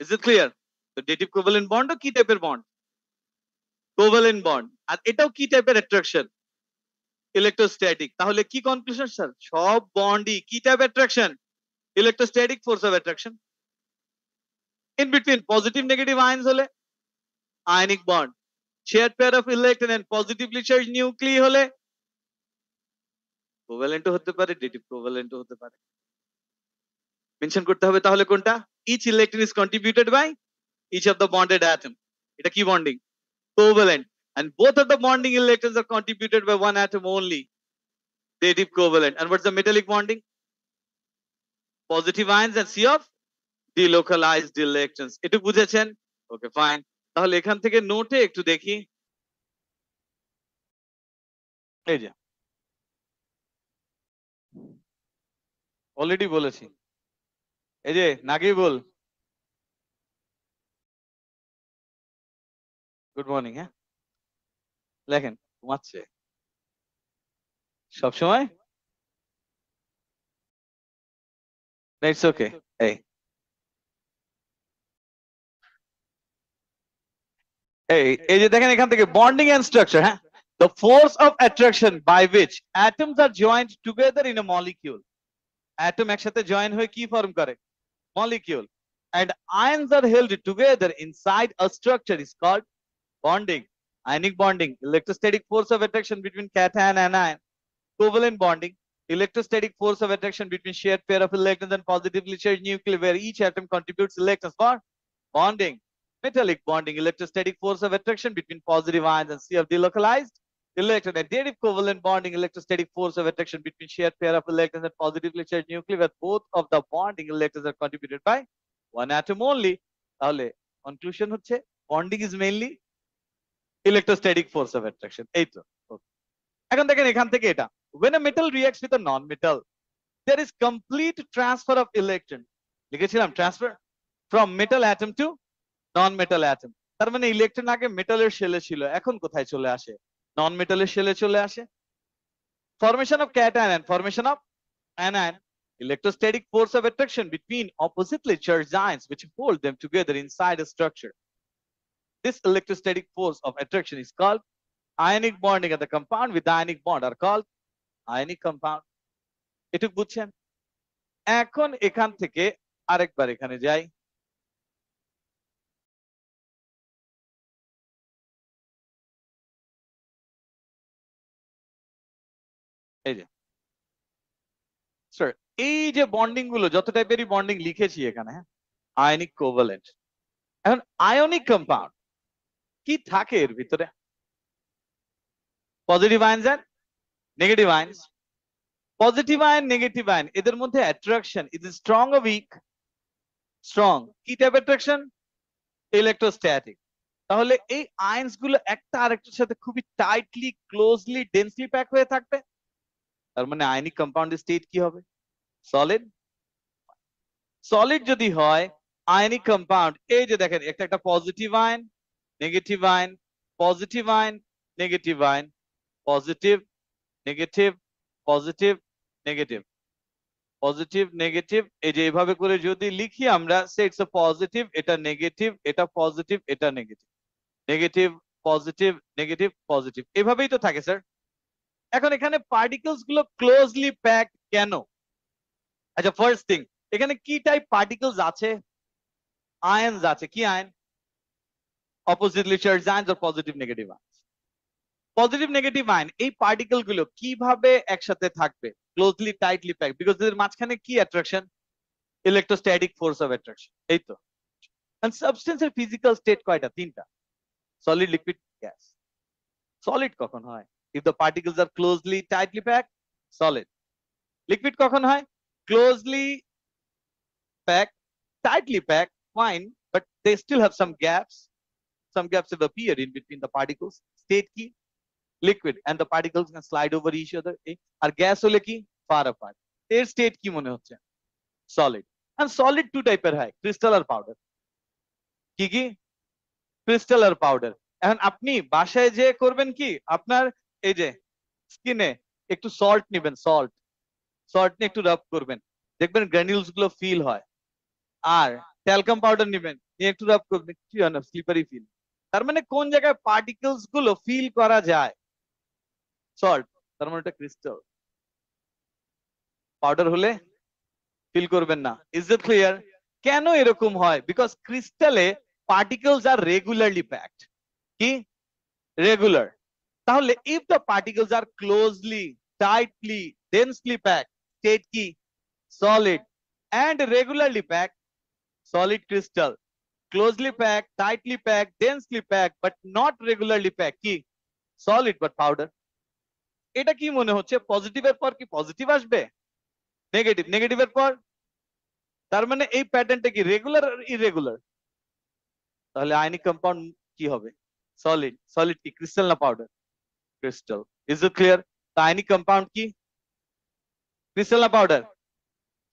Is it clear? তো dative covalent bond কি টাইপের বন্ড? Covalent bond. আর এটাও কি টাইপের অ্যাট্রাকশন? ইলেকট্রোস্ট্যাটিক। তাহলে কি কনক্লুশন স্যার? সব বন্ডই কি type attraction? Electrostatic force of attraction. In between positive negative ions হলে ionic bond, share pair of electron and positively charged nuclei হলে কোভ্যালেন্টও হতে পারে, ডেটিভ কোভ্যালেন্টও হতে পারে। মেনশন করতে হবে তাহলে কোনটা? Each electron is contributed by each of the bonded atom. এটা কি bonding? Covalent. And both of the bonding electrons are contributed by one atom only, dative covalent. And what's the metallic bonding? Positive ions and C of delocalized electrons. একটু বুঝেছেন? ওকে fine, তাহলে এখান থেকে নোটে একটু দেখি। এই যে অলরেডি বলেছি, এই যে নাগিবুল, গুড মর্নিং। হ্যাঁ, লেখেন ঘুমাচ্ছে সবসময়, ইটস ওকে। এই এই যে দেখেন এখান থেকে বন্ডিং এন্ড স্ট্রাকচার, হ্যাঁ, the force of attraction by which atoms are joined together in a molecule. Atom একসাথে জয়েন হয়ে কি ফর্ম করে? Molecule. And ions are held together inside a structure is called bonding. Ionic bonding. Electrostatic force of attraction between cation and anion. Covalent bonding. Electrostatic force of attraction between shared pair of electrons and positively charged nuclei where each atom contributes electrons for bonding. Metallic bonding. Electrostatic force of attraction between positive ions and sea of delocalized electron. Additive covalent bonding. Electrostatic force of attraction between shared pair of electrons and positively charged nuclei where both of the bonding electrons are contributed by one atom only. তাহলে conclusion হচ্ছে bonding is mainly electrostatic force of attraction. এই তো। এখন দেখেন এখান থেকে এটা, when a metal reacts with a non-metal there is complete transfer of electron. লিখেছিলাম transfer from metal atom to non-metal atom. তার মানে ইলেকট্রন আগে মেটালের শেলে ছিল, এখন কোথায় চলে আসে? নন মেটালের শেলে চলে আসে। Formation of cation and formation of anion. Electrostatic force of attraction between oppositely charged ions which hold them together inside a structure. This electrostatic force of attraction is called ionic bonding, and the compound with the ionic bond are called ionic compound. এটুক বুঝছেন? এখন এখান থেকে আরেকবার এখানে যাই। এই যে স্যার, এই যে বন্ডিং গুলো যত টাইপেরই বন্ডিং লিখেছি এখানে, আয়নিক কোভালেন্ট। এখন আয়নিক কম্পাউন্ড কি থাকে এর ভিতরে? Positive ions and negative ions. Positive ion negative ion এদের মধ্যে attraction is strong or weak? Strong. কি টাইপ অ্যাট্রাকশন? ইলেকট্রোস্ট্যাটিক। তাহলে এই আয়নস গুলো একটা আরেকটার সাথে খুবই টাইটলি ক্লোজলি ডেন্সলি প্যাক হয়ে থাকবে, তার মানে আয়নিক কম্পাউন্ডের স্টেট কি হবে? সলিড। সলিড যদি হয় আয়নিক কম্পাউন্ড, এই যে দেখেন একটা একটা positive ion negative ion, positive ion negative ion, positive negative positive negative positive negative, এই যে এইভাবে করে যদি লিখি আমরা, সে ইটস আ পজিটিভ, এটা নেগেটিভ, এটা পজিটিভ, এটা negative, negative positive negative positive, এভাবেই তো থাকে স্যার। এখন এখানে পার্টিকেলস গুলো ক্লোজলি প্যাকড কেন? আচ্ছা, ফার্স্ট থিং, এখানে কি টাইপ পার্টিকেলস আছে? আয়নস আছে। কি ion? Oppositely charged ions or positive negative ions. Positive negative ion এই পার্টিকেল গুলো কিভাবে একসাথে থাকবে? ক্লোজলি টাইটলি প্যাক, বিকজ এদের মাঝখানে কি attraction? Electrostatic force of attraction. এই তো। এন্ড সাবস্টেন্সের ফিজিক্যাল স্টেট কয়টা? তিনটা, সলিড লিকুইড গ্যাস। সলিড কখন হয়? If the particles are closely tightly pack, solid. Liquid কখন হয়? Closely pack, tightly packed, fine, but they still have some gaps. Some gaps have appeared in between the particles. State key, liquid, and the particles can slide over each other. R gas হলে কি? far apart. এর state কি মনে হচ্ছে? Solid. and solid two টাইপের হয়, crystal আর powder. কি কি? ক্রিস্টাল আর পাউডার। এখন আপনি বাসায় যে করবেন কি, আপনার এই যে স্কিনে একটু সল্ট নেবেন, সল্ট সল্ট নিয়ে একটু রাব করবেন, দেখবেন গ্রানিউলস গুলো ফিল হয়। আর ট্যালকাম পাউডার নেবেন, নিয়ে একটু রাব করবেন, কি হয় না, স্লিপারি ফিল। তার মানে কোন জায়গায় পার্টিকেলস গুলো ফিল করা যায়? সল্ট, তার মানে এটা ক্রিস্টাল। পাউডার হলে ফিল করবেন না। Is it clear? কেন এরকম হয়? বিকজ ক্রিস্টালে পার্টিকেলস আর রেগুলারলি প্যাকড। কি? রেগুলার। তাহলে if the particles are closely tightly densely packed, state কি? Solid. and regularly packed, solid crystal. Closely packed, tightly packed, densely packed, but not regularly packed. কি? Solid but powder. এটা কি মনে হচ্ছে? পজিটিভের পর কি পজিটিভ আসবে? নেগেটিভ, নেগেটিভের পর? তার মানে এই প্যাটার্নটা কি রেগুলার আর ইরেগুলার? তাহলে আয়নিক কম্পাউন্ড কি হবে? সলিড। সলিড কি? ক্রিস্টাল না powder? Crystal. Is it clear? Ionic compound কি? ক্রিস্টাল না পাউডার?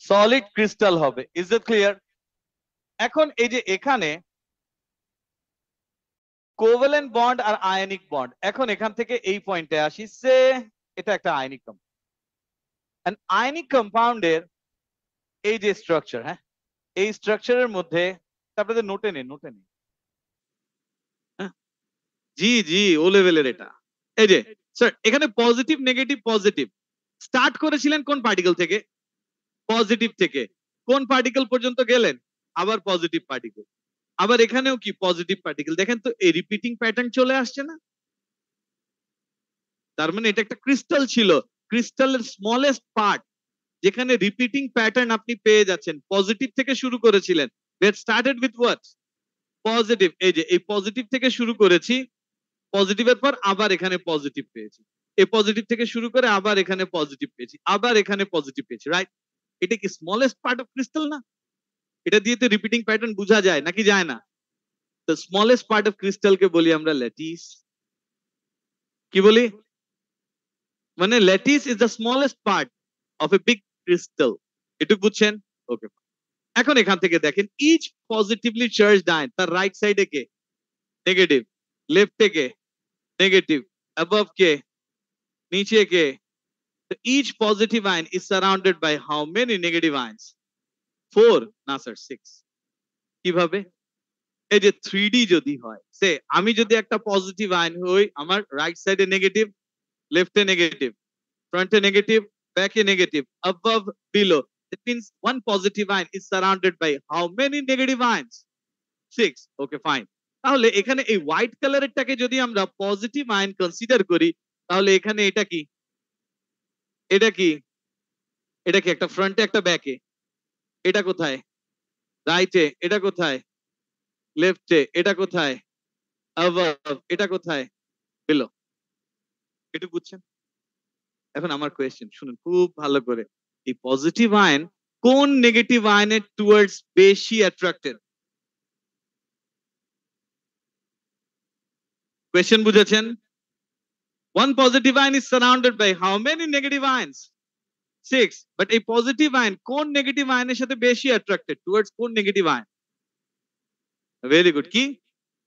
সলিড ক্রিস্টাল হবে। Is it clear? এখন এই যে এখানে কোভ্যালেন্ট বন্ড আর আয়নিক বন্ড, এখন এখান থেকে এই পয়েন্টে আসি, সে এটা একটা আয়নিক কম্পাউন্ড। আয়নিক কম্পাউন্ডের এই যে স্ট্রাকচার, হ্যাঁ, এই স্ট্রাকচারের মধ্যে আপনাদের নোটে নেই, নোটে নেই, জি জি, ও লেভেলের এটা। এই যে স্যার, এখানে পজিটিভ নেগেটিভ পজিটিভ, স্টার্ট করেছিলেন কোন পার্টিকেল থেকে? পজিটিভ থেকে। কোন পার্টিকেল পর্যন্ত গেলেন? আবার পজিটিভ পার্টিকেল। আবার এখানেও কি পজিটিভ পার্টিকেল। দেখেন তো এই রিপিটিং প্যাটার্ন চলে আসছে না? তার মানে এটা একটা ক্রিস্টাল ছিল, ক্রিস্টালের স্মলেস্ট পার্ট, যেখানে রিপিটিং প্যাটার্ন আপনি পেয়ে যাচ্ছেন। পজিটিভ থেকে শুরু করেছিলেন, get started with what? Positive. এই যে এই পজিটিভ থেকে শুরু করেছি, পজিটিভের পর আবার এখানে পজিটিভ পেয়েছি, এই পজিটিভ থেকে শুরু করে আবার এখানে পজিটিভ পেয়েছি, আবার এখানে পজিটিভ পেয়েছি, রাইট? এটা কি স্মলেস্ট পার্ট অফ ক্রিস্টাল না? এটা দিয়ে তো রিপিটিং প্যাটার্ন বোঝা যায় নাকি যায় না? The smallest part of crystal কে বলি আমরা ল্যাটিস। কি বলি? মানে lattice is the smallest part of a big crystal. এটুকু বুঝছেন? ওকে। এখন এখান থেকে দেখেন, ইচ পজিটিভলি চার্জড আয়ন, তার রাইট সাইডে কে? নেগেটিভ। লেফটে কে? নেগেটিভ। অ্যাবভ কে? নিচে কে? So each positive ion is surrounded by how many negative ions? 4? না স্যার, 6। কিভাবে? এই যে 3D যদি হয়, সে আমি যদি একটা পজিটিভ আয়ন হই, আমার রাইট সাইডে নেগেটিভ, লেফটে নেগেটিভ, ফ্রন্টে নেগেটিভ, ব্যাকে negative, above, below. That means one positive ion is surrounded by how many negative ions? 6. Okay, fine. তাহলে এখানে এই হোয়াইট কালারেরটাকে যদি আমরা পজিটিভ আয়ন কনসিডার করি, তাহলে এখানে এটা কি? এটা কি? এটা কি একটা ফ্রন্টে একটা ব্যাকে? এটা কোথায়? রাইটে। এটা কোথায়? লেফটে। এটা কোথায়? above। এটা কোথায়? below। এটা বুঝছেন? এখন আমার কোয়েশ্চেন শুনুন খুব ভালো করে। এই পজিটিভ আয়ন কোন নেগেটিভ আয়নের টুয়ার্ডস বেশি অ্যাট্রাক্টেড? কোয়েশ্চেন বুঝেছেন? One positive ion is surrounded by how many negative ions? 6. But এই পজিটিভ আয়ন কোন নেগেটিভ আয়নের সাথে বেশি অ্যাট্রাক্টেড? টুয়ার্ডস কোন নেগেটিভ আয়ন? Very good. কি?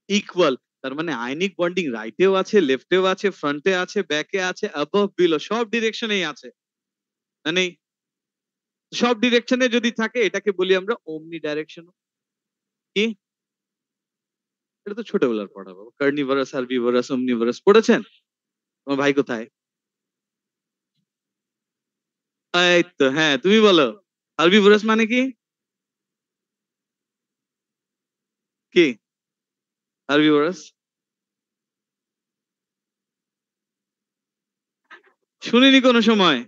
ইকুয়াল। তার মানে আয়নিক বন্ডিং রাইটেও আছে, লেফটেও আছে, ফ্রন্টে আছে, ব্যাকে আছে, অ্যাবভ, বিলো, সব ডিরেকশনেই আছে। না নেই? সব ডিরেকশনে যদি থাকে এটাকে বলি আমরা ওমনি ডাইরেকশন। কি? এটা তো ছোটবেলার পড়া বাবা। কার্নিভরাস, হার্বিভরাস, ওমনিভরাস পড়েছেন? তোমার ভাই কোথায়? এই তো, হ্যাঁ তুমি বলো। হার্বিভরাস মানে কি? কি হার্বিভরাস? শুনিনি কোনো সময়।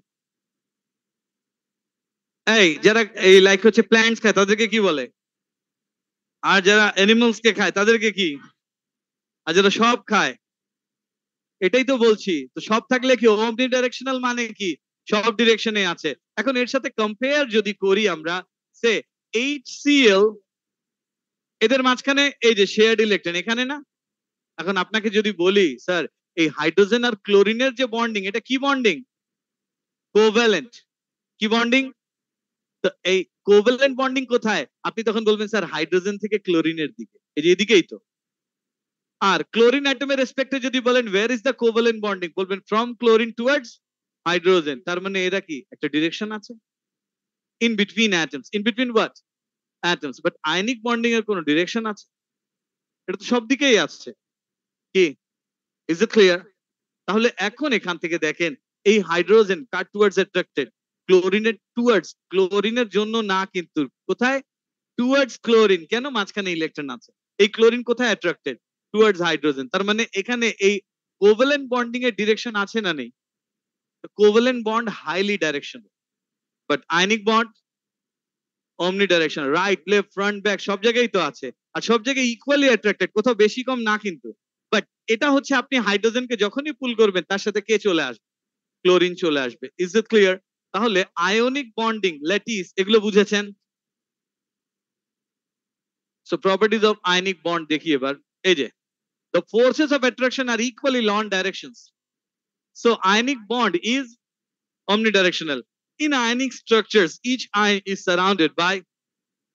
এই যারা এই লাইক হচ্ছে প্ল্যান্টস খায় তাদেরকে কি বলে? আর যারা অ্যানিমালস কে খায় তাদেরকে কি? আর যারা সব খায়, এটাই তো বলছি। তো সব থাকলে কি ওমনি ডাইরেকশনাল মানে কি? সব ডিরেকশনে আছে। এখন এর সাথে কম্পেয়ার যদি করি আমরা, সে HCl, এদের মাঝখানে এই যে শেয়ার্ড ইলেকট্রন এখানে না? এখন আপনাকে যদি বলি স্যার, এই হাইড্রোজেন আর ক্লোরিনের যে বন্ডিং, এটা কি বন্ডিং? কোভ্যালেন্ট। কি বন্ডিং? তো এই কোভ্যালেন্ট বন্ডিং কোথায়? আপনি তখন বলবেন স্যার হাইড্রোজেন থেকে ক্লোরিনের দিকে, এই যে এদিকেই তো। আর ক্লোরিন অ্যাটমের রেসপেক্টে যদি বলেন wire is the covalent bonding, বলবেন ফ্রম ক্লোরিন টুয়ার্ডস হাইড্রোজেন। তার মানে এরা কি একটা ডিরেকশন আছে? In between atoms. In between what? Atoms. But ionic bonding এর কোনো ডিরেকশন আছে? এটা তো সব দিকেই আসছে। কি? Is it clear? তাহলে এখন এখান থেকে দেখেন, এই হাইড্রোজেন কার টুয়ার্ডস অ্যাট্রাক্টেড? ক্লোরিনের টুয়ার্ডস। ক্লোরিনের জন্য না কিন্তু। কোথায়? Towards chlorine. কেন? মাঝখানে ইলেকট্রন আছে। এই ক্লোরিন কোথায় অ্যাট্রাক্টেড? Towards hydrogen. তার মানে এখানে এই কোভ্যালেন্ট বন্ডিং এর ডিরেকশন আছে না নেই? Covalent bond highly directional, but ionic bond omnidirectional. Right, left, front, back সব জায়গায় তো আছে। আর সব জায়গায় ইকুয়ালি অ্যাট্রাক্টেড, কোথাও বেশি কম না কিন্তু। বাট এটা হচ্ছে আপনি হাইড্রোজেনকে যখনই পুল করবেন তার সাথে কে চলে আসবে? ক্লোরিন চলে আসবে। Is it clear? তাহলে আয়নিক বন্ডিং, ল্যাটিস, এগুলো বুঝেছেন? So properties of ionic bond দেখি এবার। এই যে the forces of attraction are equally long directions. So ionic bond is omnidirectional. In ionic structures, each ion is surrounded by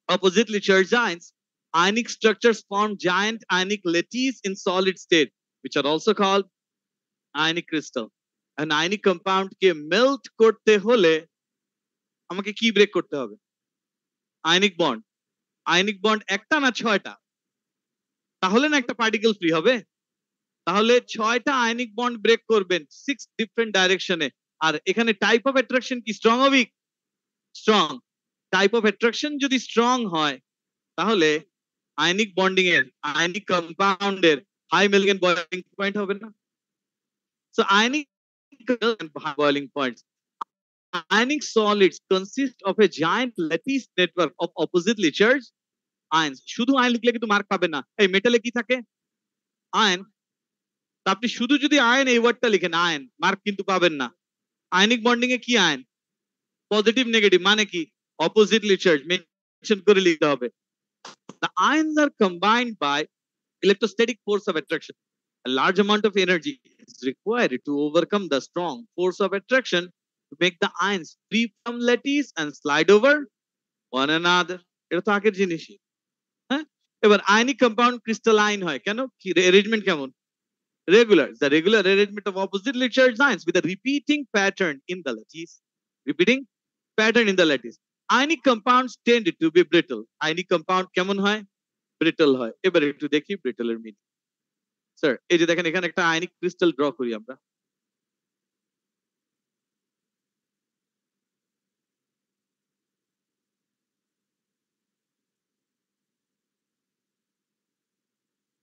oppositely charged ions. Ionic structures form giant ionic lattice in solid state, which are also called ionic crystal. An ionic compound K melt করতে হলে আমাকে কি break করতে হবে? Ionic bond. Ionic bond একটা না 6টা? তাহলে না একটা পার্টিকেল ফ্রি হবে? তাহলে 6টা আয়নিক বন্ড ব্রেক করবেন 6 ডিফারেন্ট ডাইরেকশনে। আর এখানে টাইপ অফ অ্যাট্রাকশন কি স্ট্রং হবে? স্ট্রং। টাইপ অফ অ্যাট্রাকশন যদি স্ট্রং হয় তাহলে আয়নিক বন্ডিং এর, আয়নিক কম্পাউন্ডের হাই মেলগেন বয়লিং পয়েন্ট হবে না? So ionic boiling points. Ionic solids consist of a giant lattice network of oppositely charged ions. শুধু ion লিখলে কিন্তু মার্ক পাবেন না। এই মেটালে কি থাকে? আয়ন। আপনি শুধু যদি আয়ন এই ওয়ার্ডটা লিখেন আয়ন, মার্ক কিন্তু পাবেন না। আয়নিক বন্ডিং এ কি আয়ন? পজিটিভ নেগেটিভ মানে কি? অপোজিটলি চার্জ মেনশন করে লিখতে হবে। The ions are combined by electrostatic force of attraction. A large amount of energy is required to overcome the strong force of attraction to make the ions free from lattice and slide over one another. এটা তো আগের জিনিসই। হ্যাঁ, এবার ionic compound crystalline হয় কেন? কি arrangement কেমন? Regular. The regular arrangement of oppositely charged ions with a repeating pattern in the lattice. Repeating pattern in the lattice. Ionic compounds tend to be brittle. Ionic compound কেমন হয়? Brittle হয়। এবার একটু দেখি ব্রিটল এর meaning. Sir এই যে দেখেন এখানে একটা আয়নিক ক্রিস্টাল ড্র করি আমরা।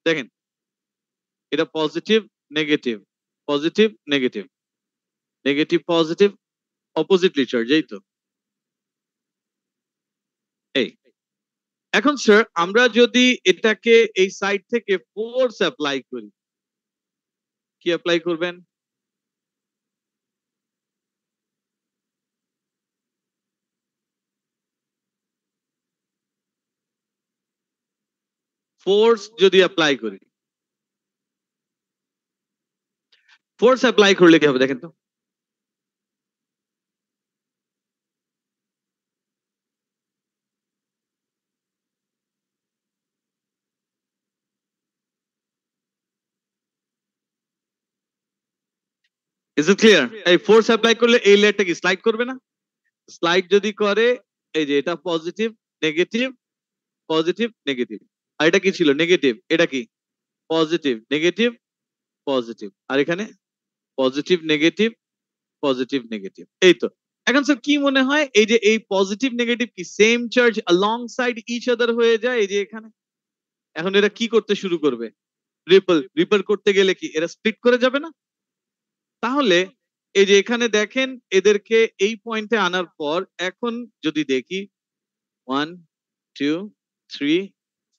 দেখেন এটা positive negative, positive negative, negative positive, oppositely charge, এই তো। এই এখন স্যার আমরা যদি এটাকে এই সাইড থেকে ফোর্স অ্যাপ্লাই করি, কি অ্যাপ্লাই করবেন? ফোর্স যদি অ্যাপ্লাই করি, ফোর্স অ্যাপ্লাই করলে কি হবে দেখেন তো? Is it clear? এই ফোর্স অ্যাপ্লাই করলে এই লেয়ারটা কি স্লাইড করবে না? স্লাইড যদি করে, এই যে এটা পজিটিভ নেগেটিভ, পজিটিভ নেগেটিভ, আর এটা কি ছিল? নেগেটিভ। এটা কি? পজিটিভ নেগেটিভ পজিটিভ, আর এখানে পজিটিভ নেগেটিভ পজিটিভ নেগেটিভ, এই তো। এখন স্যার কি মনে হয় এই যে এই পজিটিভ নেগেটিভ কি same charge alongside each other হয়ে যায় এই যে এখানে? এখন এরা কি করতে শুরু করবে? রিপল। রিপল করতে গেলে কি এরা স্প্লিট করে যাবে না? তাহলে এই যে এখানে দেখেন এদেরকে এই পয়েন্টে আনার পর এখন যদি দেখি 1 2 3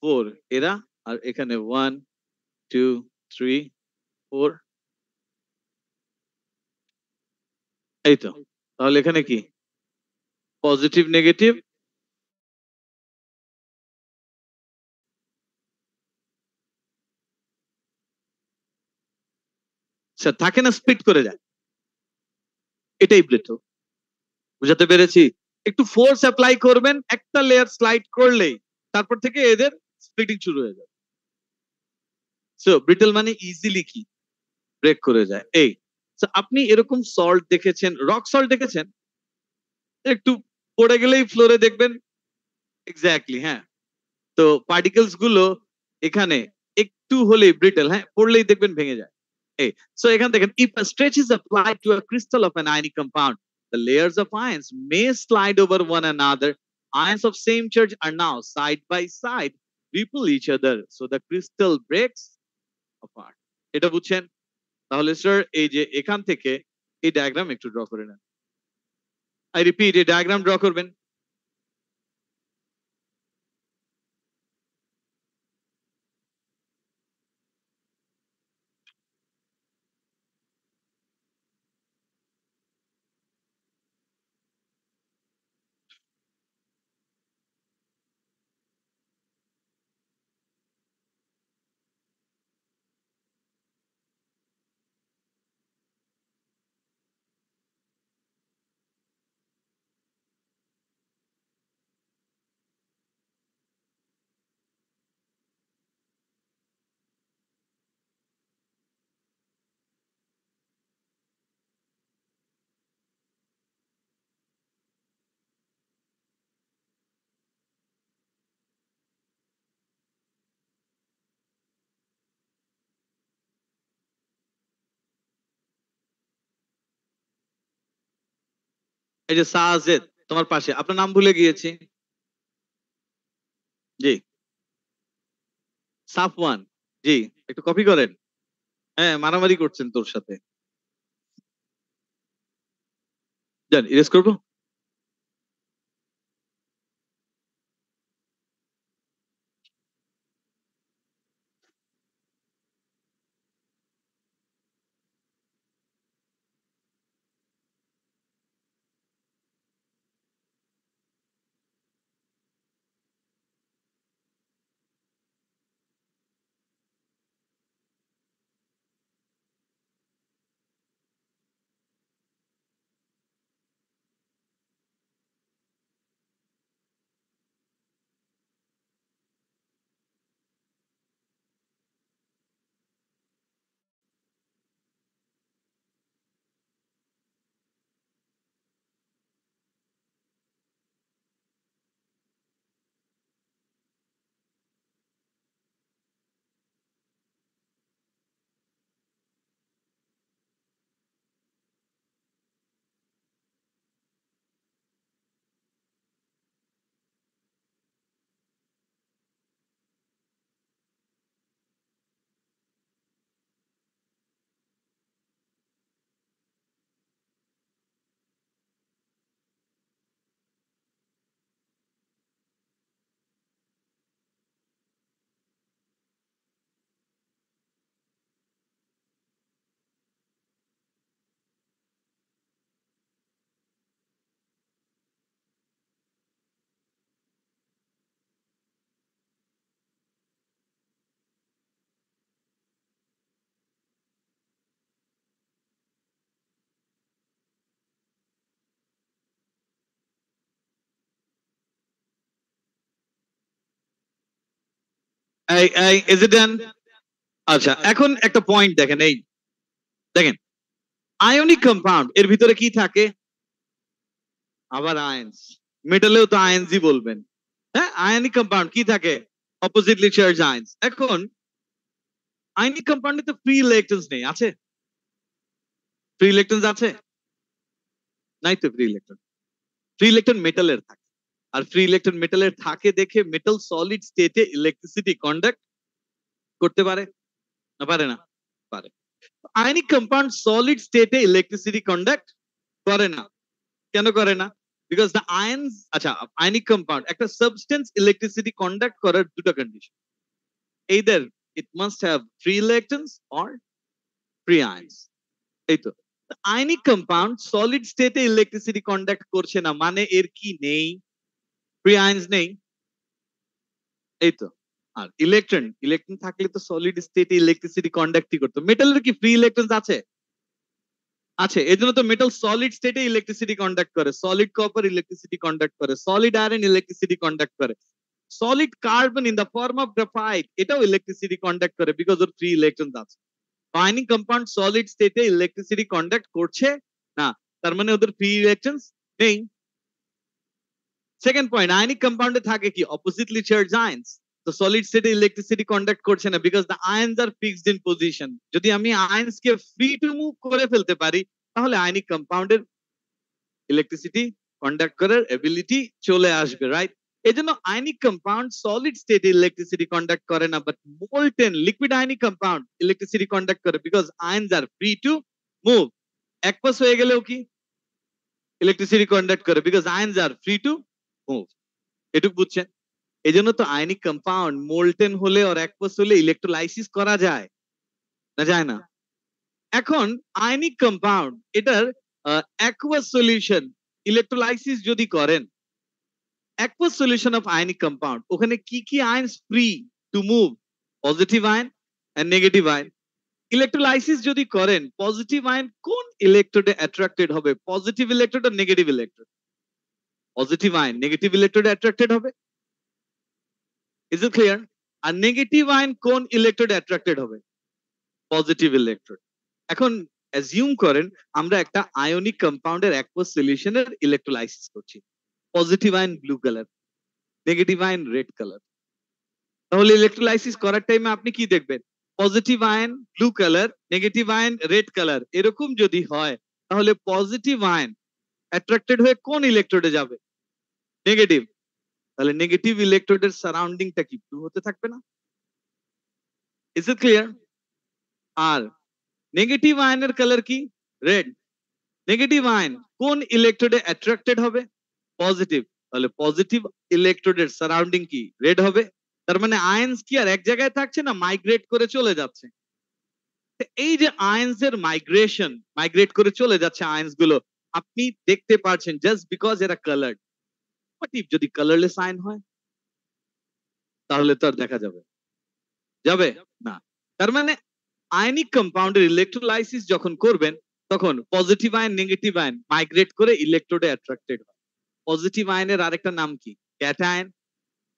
4 এরা, আর এখানে 1 2 3 4, এই তো। তাহলে এখানে কি পজিটিভ নেগেটিভ, স্যার থাকে না, স্প্লিট করে যায়, এটাই ব্রিটল। বুঝাতে পেরেছি? একটু ফোর্স অ্যাপ্লাই করবেন, একটা লেয়ার স্লাইড করলেই তারপর থেকে এদের স্প্লিটিং শুরু হয়ে যাবে। সো ব্রিটল মানে ইজিলি কি ব্রেক করে যায়। এই আপনি এরকম সল্ট দেখেছেন, রক সল্ট দেখেছেন? একটু পড়ে গেলেই ফ্লোরে দেখবেন। এক্স্যাক্টলি, হ্যাঁ। তো পার্টিকেলস গুলো এখানে একটু হলেই ব্রিটল, হ্যাঁ, পড়লেই দেখবেন ভেঙে যায়। এই সো এখানে দেখেন, if a stretch is applied to a crystal of an ionic compound, the layers of ions may slide over one another. Ions of same charge are now side by side, repel each other, so the crystal breaks apart. এটা বুঝছেন? তাহলে sir এই যে এখান থেকে এই diagram একটু draw করে নেন। আই রিপিট, এই ডায়াগ্রাম ড্র করবেন। এই যে সাজেদ তোমার পাশে, আপনার নাম ভুলে গিয়েছি। জি, সাফওয়ান। জি, একটু কপি করেন। হ্যাঁ, মারামারি করছেন তোর সাথে। জান ইরেজ করবো। এই এই ইজ ইট ডান? আচ্ছা, এখন একটা পয়েন্ট দেখেন, এই দেখেন, আয়নিক কম্পাউন্ড এর ভিতরে কি থাকে? আবার আয়নস। মেটালেও তো আয়নসই বলবেন। হ্যাঁ, আয়নিক কম্পাউন্ড কি থাকে? অপোজিটলি চার্জ আয়নস। এখন আয়নিক কম্পাউন্ডে তো ফ্রি ইলেকট্রনস নেই, আছে? ফ্রি ইলেকট্রনস আছে? নাই তো ফ্রি ইলেকট্রন। ফ্রি ইলেকট্রন মেটালের থাকে। আর ফ্রি ইলেকট্রন মেটালের থাকে দেখে মেটাল সলিড স্টেটে ইলেকট্রিসিটি কন্ডাক্ট করতে পারে না পারে না? পারে। আয়নিক কম্পাউন্ড সলিড স্টেটে ইলেকট্রিসিটি কন্ডাক্ট করে না। কেন করে না? বিকজ দ্য আয়নস, আচ্ছা, আয়নিক কম্পাউন্ড একটা সাবস্টেন্স ইলেকট্রিসিটি কন্ডাক্ট করার দুটো condition, either it must have free electrons or free ions। এই তো, আয়নিক কম্পাউন্ড সলিড স্টেটে ইলেকট্রিসিটি কন্ডাক্ট করছে না, মানে এর কি নেই? ফ্রি আয়নস নেই। এই তো। আর ইলেকট্রন, ইলেকট্রন থাকলে তো সলিড স্টেটে ইলেকট্রিসিটি কন্ডাক্টই করতো। মেটালের কি ফ্রি ইলেকট্রন আছে? আছে, এজন্য তো মেটাল সলিড স্টেটে ইলেকট্রিসিটি কন্ডাক্ট করে। সলিড কপার ইলেকট্রিসিটি কন্ডাক্ট করে, সলিড আয়রন ইলেকট্রিসিটি কন্ডাক্ট করে, solid carbon in the form of graphite এটাও ইলেকট্রিসিটি কন্ডাক্ট করে, বিকজ ওর ফ্রি ইলেকট্রন আছে। আয়নিক কম্পাউন্ড সলিড স্টেটে ইলেকট্রিসিটি কন্ডাক্ট করছে না, তার মানে ওদের ফ্রি ইলেকট্রনস নেই। সেকেন্ড পয়েন্ট, আয়নিক কম্পাউন্ডে থাকে কি? Oppositely charge ions. তো সলিড স্টেটে ইলেকট্রিসিটি কন্ডাক্ট করছে না, because the ions R fixed in position. যদি আমি আয়নস কে ফ্রি টু মুভ করে ফেলতে পারি, তাহলে আয়নিক কম্পাউন্ডের ইলেকট্রিসিটি কন্ডাক্ট করার এবিলিটি চলে আসবে, রাইট? এই জন্য আয়নিক কম্পাউন্ড সলিড স্টেটে ইলেকট্রিসিটি কন্ডাক্ট করে না, but molten liquid ionic compound electricity conduct করে, because ions are free to move. একপাস হয়ে গেলেও কি ইলেকট্রিসিটি কন্ডাক্ট করে, because ions are free to move. এটুকু বুঝছেন? এই জন্য তো আয়নিক কম্পাউন্ড মোলটেন হলে আর একপাস হলে ইলেকট্রোলাইসিস করা যায় না, যায় না? এখন আয়নিক কম্পাউন্ড এটার অ্যাকুয়াস সলিউশন ইলেকট্রোলাইসিস যদি করেন, aqueous solution of ionic compound, ওখানে কি কি ions free to move? Positive ion and negative ion. Electrolysis যদি করেন, পজিটিভ আয়ন কোন ইলেকট্রোডে অ্যাট্রাক্টেড হবে? পজিটিভ ইলেকট্রোড আর negative electrode? Positive ion negative ইলেকট্রোডে অ্যাট্রাক্টেড হবে। Is it clear? আর নেগেটিভ আয়ন কোন ইলেকট্রোডে অ্যাট্রাক্টেড হবে? Positive electrode. এখন অ্যাজিউম করেন আমরা একটা আয়নিক কম্পাউন্ডের অ্যাকুয়াস সলিউশনের ইলেকট্রোলাইসিস করছি। Positive ion blue colour, negative ion red colour. তাহলে ইলেকট্রোলাইসিস করার টাইমে আপনি কি দেখবেন? Positive ion blue colour, negative ion red colour. এরকম যদি হয়, তাহলে পজিটিভ আয়ন অ্যাট্রাক্টেড হয়ে কোন ইলেকট্রোডে যাবে? নেগেটিভ। তাহলে নেগেটিভ ইলেকট্রোডের সারাউন্ডিংটা কি ব্লু হতে থাকবে না? Is it clear? আর নেগেটিভ আয়নের কালার কি? রেড। নেগেটিভ আয়ন কোন ইলেকট্রোডে অ্যাট্রাক্টেড হবে? পজিটিভ। তাহলে পজিটিভ ইলেকট্রোডের সারাউন্ডিং কি? রেড হবে। তার মানে আয়ন্স কি আর এক জায়গায় থাকছে না, মাইগ্রেট করে চলে যাচ্ছে। এই যে আয়ন্স এর মাইগ্রেট করে চলে যাচ্ছে আয়ন্স গুলো, আপনি দেখতে পাচ্ছেন জাস্ট বিকজ এরা কালার্ড। বাট ইফ যদি কালারলেস আয়ন হয় তাহলে তো আর দেখা যাবে যাবে না। তার মানে আয়নিক কম্পাউন্ডের ইলেকট্রোলাইসিস যখন করবেন তখন positive ion negative ion migrate করে ইলেকট্রোডে অ্যাট্রাক্টেড হয়। পজিটিভ আয়নের আরেকটা নাম কি? ক্যাটায়ন।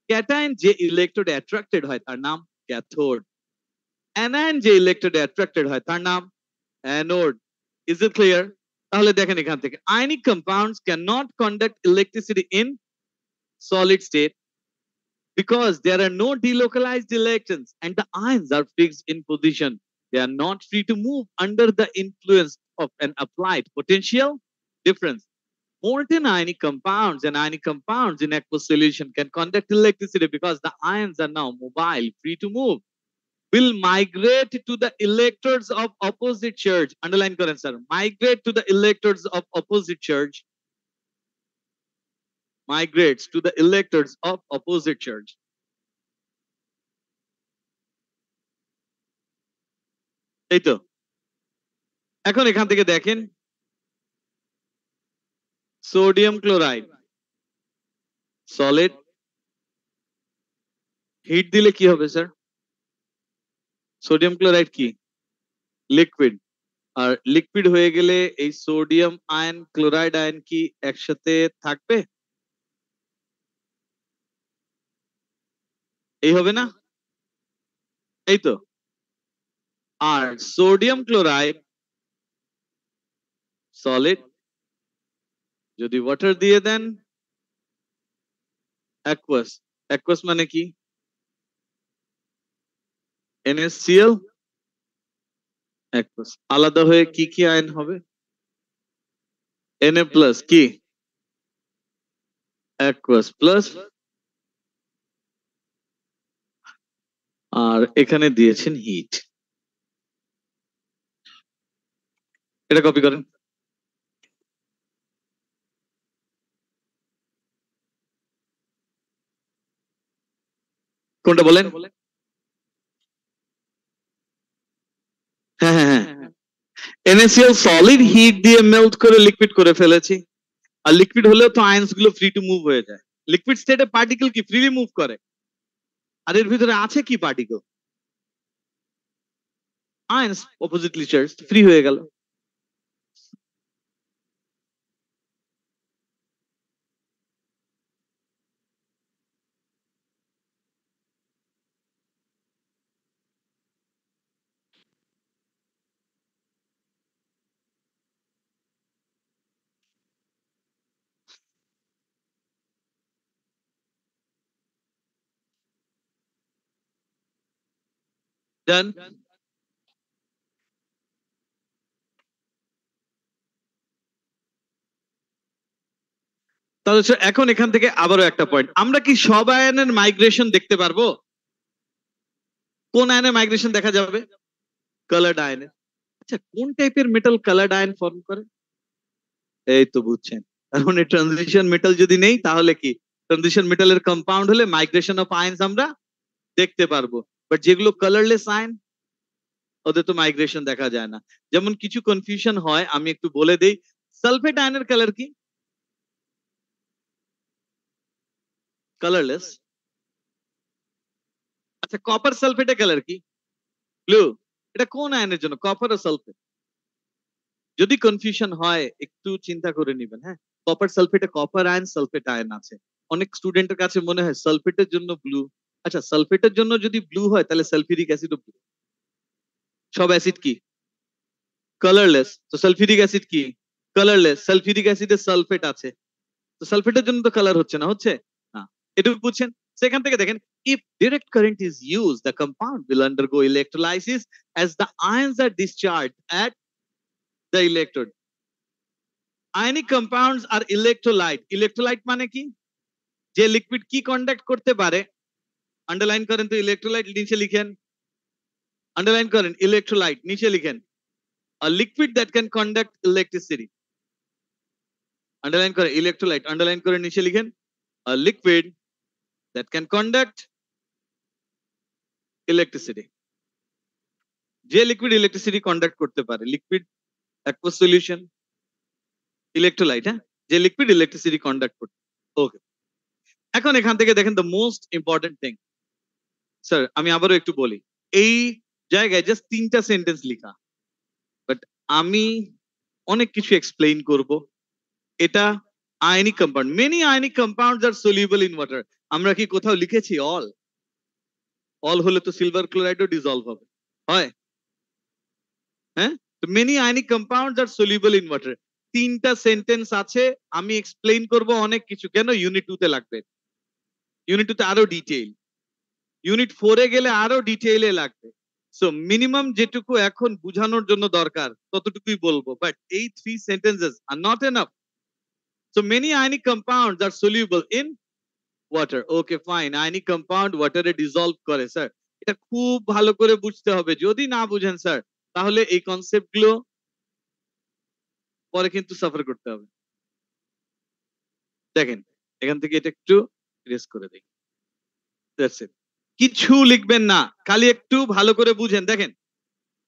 ক্যাটায়ন যে ইলেকট্রোডে অ্যাট্রাক্টেড হয় তার নাম ক্যাথোড। অ্যানায়ন যে ইলেকট্রোডে অ্যাট্রাক্টেড হয় তার নাম অ্যানোড। Is it clear? তাহলে দেখেন এখান থেকে ionic compounds can not conduct electricity in solid state because there are no delocalized electrons and the ions are fixed in position. They are not free to move under the influence of an applied potential difference. Molten ionic compounds and ionic compounds in aqueous solution can conduct electricity because the ions are now mobile, free to move, will migrate to the electrodes of opposite charge. Underline karen sir. Migrate to the electrodes of opposite charge. Migrates to the electrodes of opposite charge. এই তো। এখন এখান থেকে দেখেন sodium chloride solid, hit দিলে কি হবে sir? Sodium chloride কি? লিকুইড। আর লিকুইড হয়ে গেলে এই সোডিয়াম আয়ন ক্লোরাইড আয়ন কি একসাথে থাকবে? এই হবে না? এই তো। আর সোডিয়াম ক্লোরাইড সলিড যদি ওয়াটার দিয়ে দেন অ্যাকুয়াস। অ্যাকুয়াস মানে কি? NaCl aqueous. আলাদা হয়ে কি কি আয়ন হবে? Na প্লাস কি? অ্যাকুয়াস প্লাস, আর এখানে দিয়েছেন হিট। এটা কপি করেন। কোনটা বলেন? হ্যাঁ হ্যাঁ হ্যাঁ, NaCl সলিড হিট দিয়ে মেল্ট করে লিকুইড করে ফেলেছি। আর লিকুইড হলেও তো আয়ন্স গুলো ফ্রি টু মুভ হয়ে যায়। লিকুইড স্টেটে পার্টিকেল কি ফ্রিলি মুভ করে? আর এর ভিতরে আছে কি পার্টিকেল? আয়ন্স অপোজিটলি চার্জ, ফ্রি হয়ে গেল। ডান। তাহলে এখন এখান থেকে আবারও একটা পয়েন্ট, আমরা কি সব আয়নের মাইগ্রেশন দেখতে পারবো? কোন আয়নের মাইগ্রেশন দেখা যাবে? কালার্ড আয়নের। আচ্ছা, কোন টাইপের মেটাল কালার্ড আয়ন ফর্ম করে? এই তো বুঝছেন। এখন এই ট্রানজিশন মেটাল যদি নেই তাহলে কি ট্রানজিশন মেটালের কম্পাউন্ড হলে মাইগ্রেশন অফ আয়নস আমরা দেখতে পারবো। বাট যেগুলো কালারলেস আয়ন ওদের তো মাইগ্রেশন দেখা যায় না। যেমন কিছু কনফিউশন হয়, আমি একটু বলে দেই। সালফেট আয়নের কালার কি? কালারলেস। আচ্ছা, কপার সালফেটের কালার কি? ব্লু। এটা কোন আয়নের জন্য, কপার ও সালফেট? যদি কনফিউশন হয় একটু চিন্তা করে নিবেন। হ্যাঁ, কপার সালফেটে কপার আয়ন সালফেট আয়ন আছে। অনেক স্টুডেন্টের কাছে মনে হয় সালফেটের জন্য ব্লু। আচ্ছা, সালফেটের জন্য যদি ব্লু হয় তাহলে সালফিউরিক অ্যাসিডও ব্লু। সব অ্যাসিড কি? কালারলেস। তো সালফিউরিক অ্যাসিড কি? কালারলেস। সালফিউরিক অ্যাসিডে সালফেট আছে, তো সালফেটের জন্য তো কালার হচ্ছে না, হচ্ছে না। এটুকু বুঝছেন? সেখান থেকে দেখেন, if direct current is used the compound will undergo electrolysis as the ions are discharged at the electrode. Ionic compounds আর ইলেকট্রোলাইট। ইলেকট্রোলাইট মানে কি? যে লিকুইড কি কন্ডাক্ট করতে পারে। আন্ডারলাইন করেন তো, ইলেকট্রোলাইট নিচে লিখেন, আন্ডারলাইন করেন ইলেকট্রোলাইট নিচে লিখেন। A liquid that can conduct electricity. Underline করে electrolyte, underline করে নিচে লিখেন a liquid that can conduct electricity. যে লিকুইড ইলেকট্রিসিটি কন্ডাক্ট করতে পারে, লিকুইড aqueous সলিউশন ইলেকট্রোলাইট, হ্যাঁ, যে লিকুইড ইলেকট্রিসিটি কন্ডাক্ট করতে। ওকে, এখন এখান থেকে দেখেন the most important thing. Sir আমি আবারও একটু বলি, এই জায়গায় জাস্ট 3টা সেন্টেন্স লেখা, বাট আমি অনেক কিছু এক্সপ্লেইন করব। এটা ionic compound, many ionic compounds are soluble in water. আমরা কি কোথাও লিখেছি অল? অল হলে তো সিলভার ক্লোরাইডও ডিসলভ হবে, হয়? হ্যাঁ, তো many ionic compounds are soluble in water. 3টা সেন্টেন্স আছে, আমি এক্সপ্লেইন করব অনেক কিছু। কেন? ইউনিট 2 তে লাগবে, ইউনিট 2 তে আরো ডিটেইল, ইউনিট 4 এ গেলে আরো ডিটেইলে লাগবে। সো মিনিমাম যেটুকু এখন বোঝানোর জন্য দরকার ততটুকুই বলবো, বাট এই 3 sentences are not enough. So many ionic compounds are soluble in water. Okay, fine. Ionic compound water A dissolve করে, স্যার। এটা খুব ভালো করে বুঝতে হবে। যদি না বুঝেন স্যার, তাহলে এই কনসেপ্ট গুলো পরে কিন্তু সাফার করতে হবে। দেখেন, এখান থেকে এটা একটু ইরেজ করে দেই। That's it. কিছু লিখবেন না, খালি একটু ভালো করে বুঝেন। দেখেন,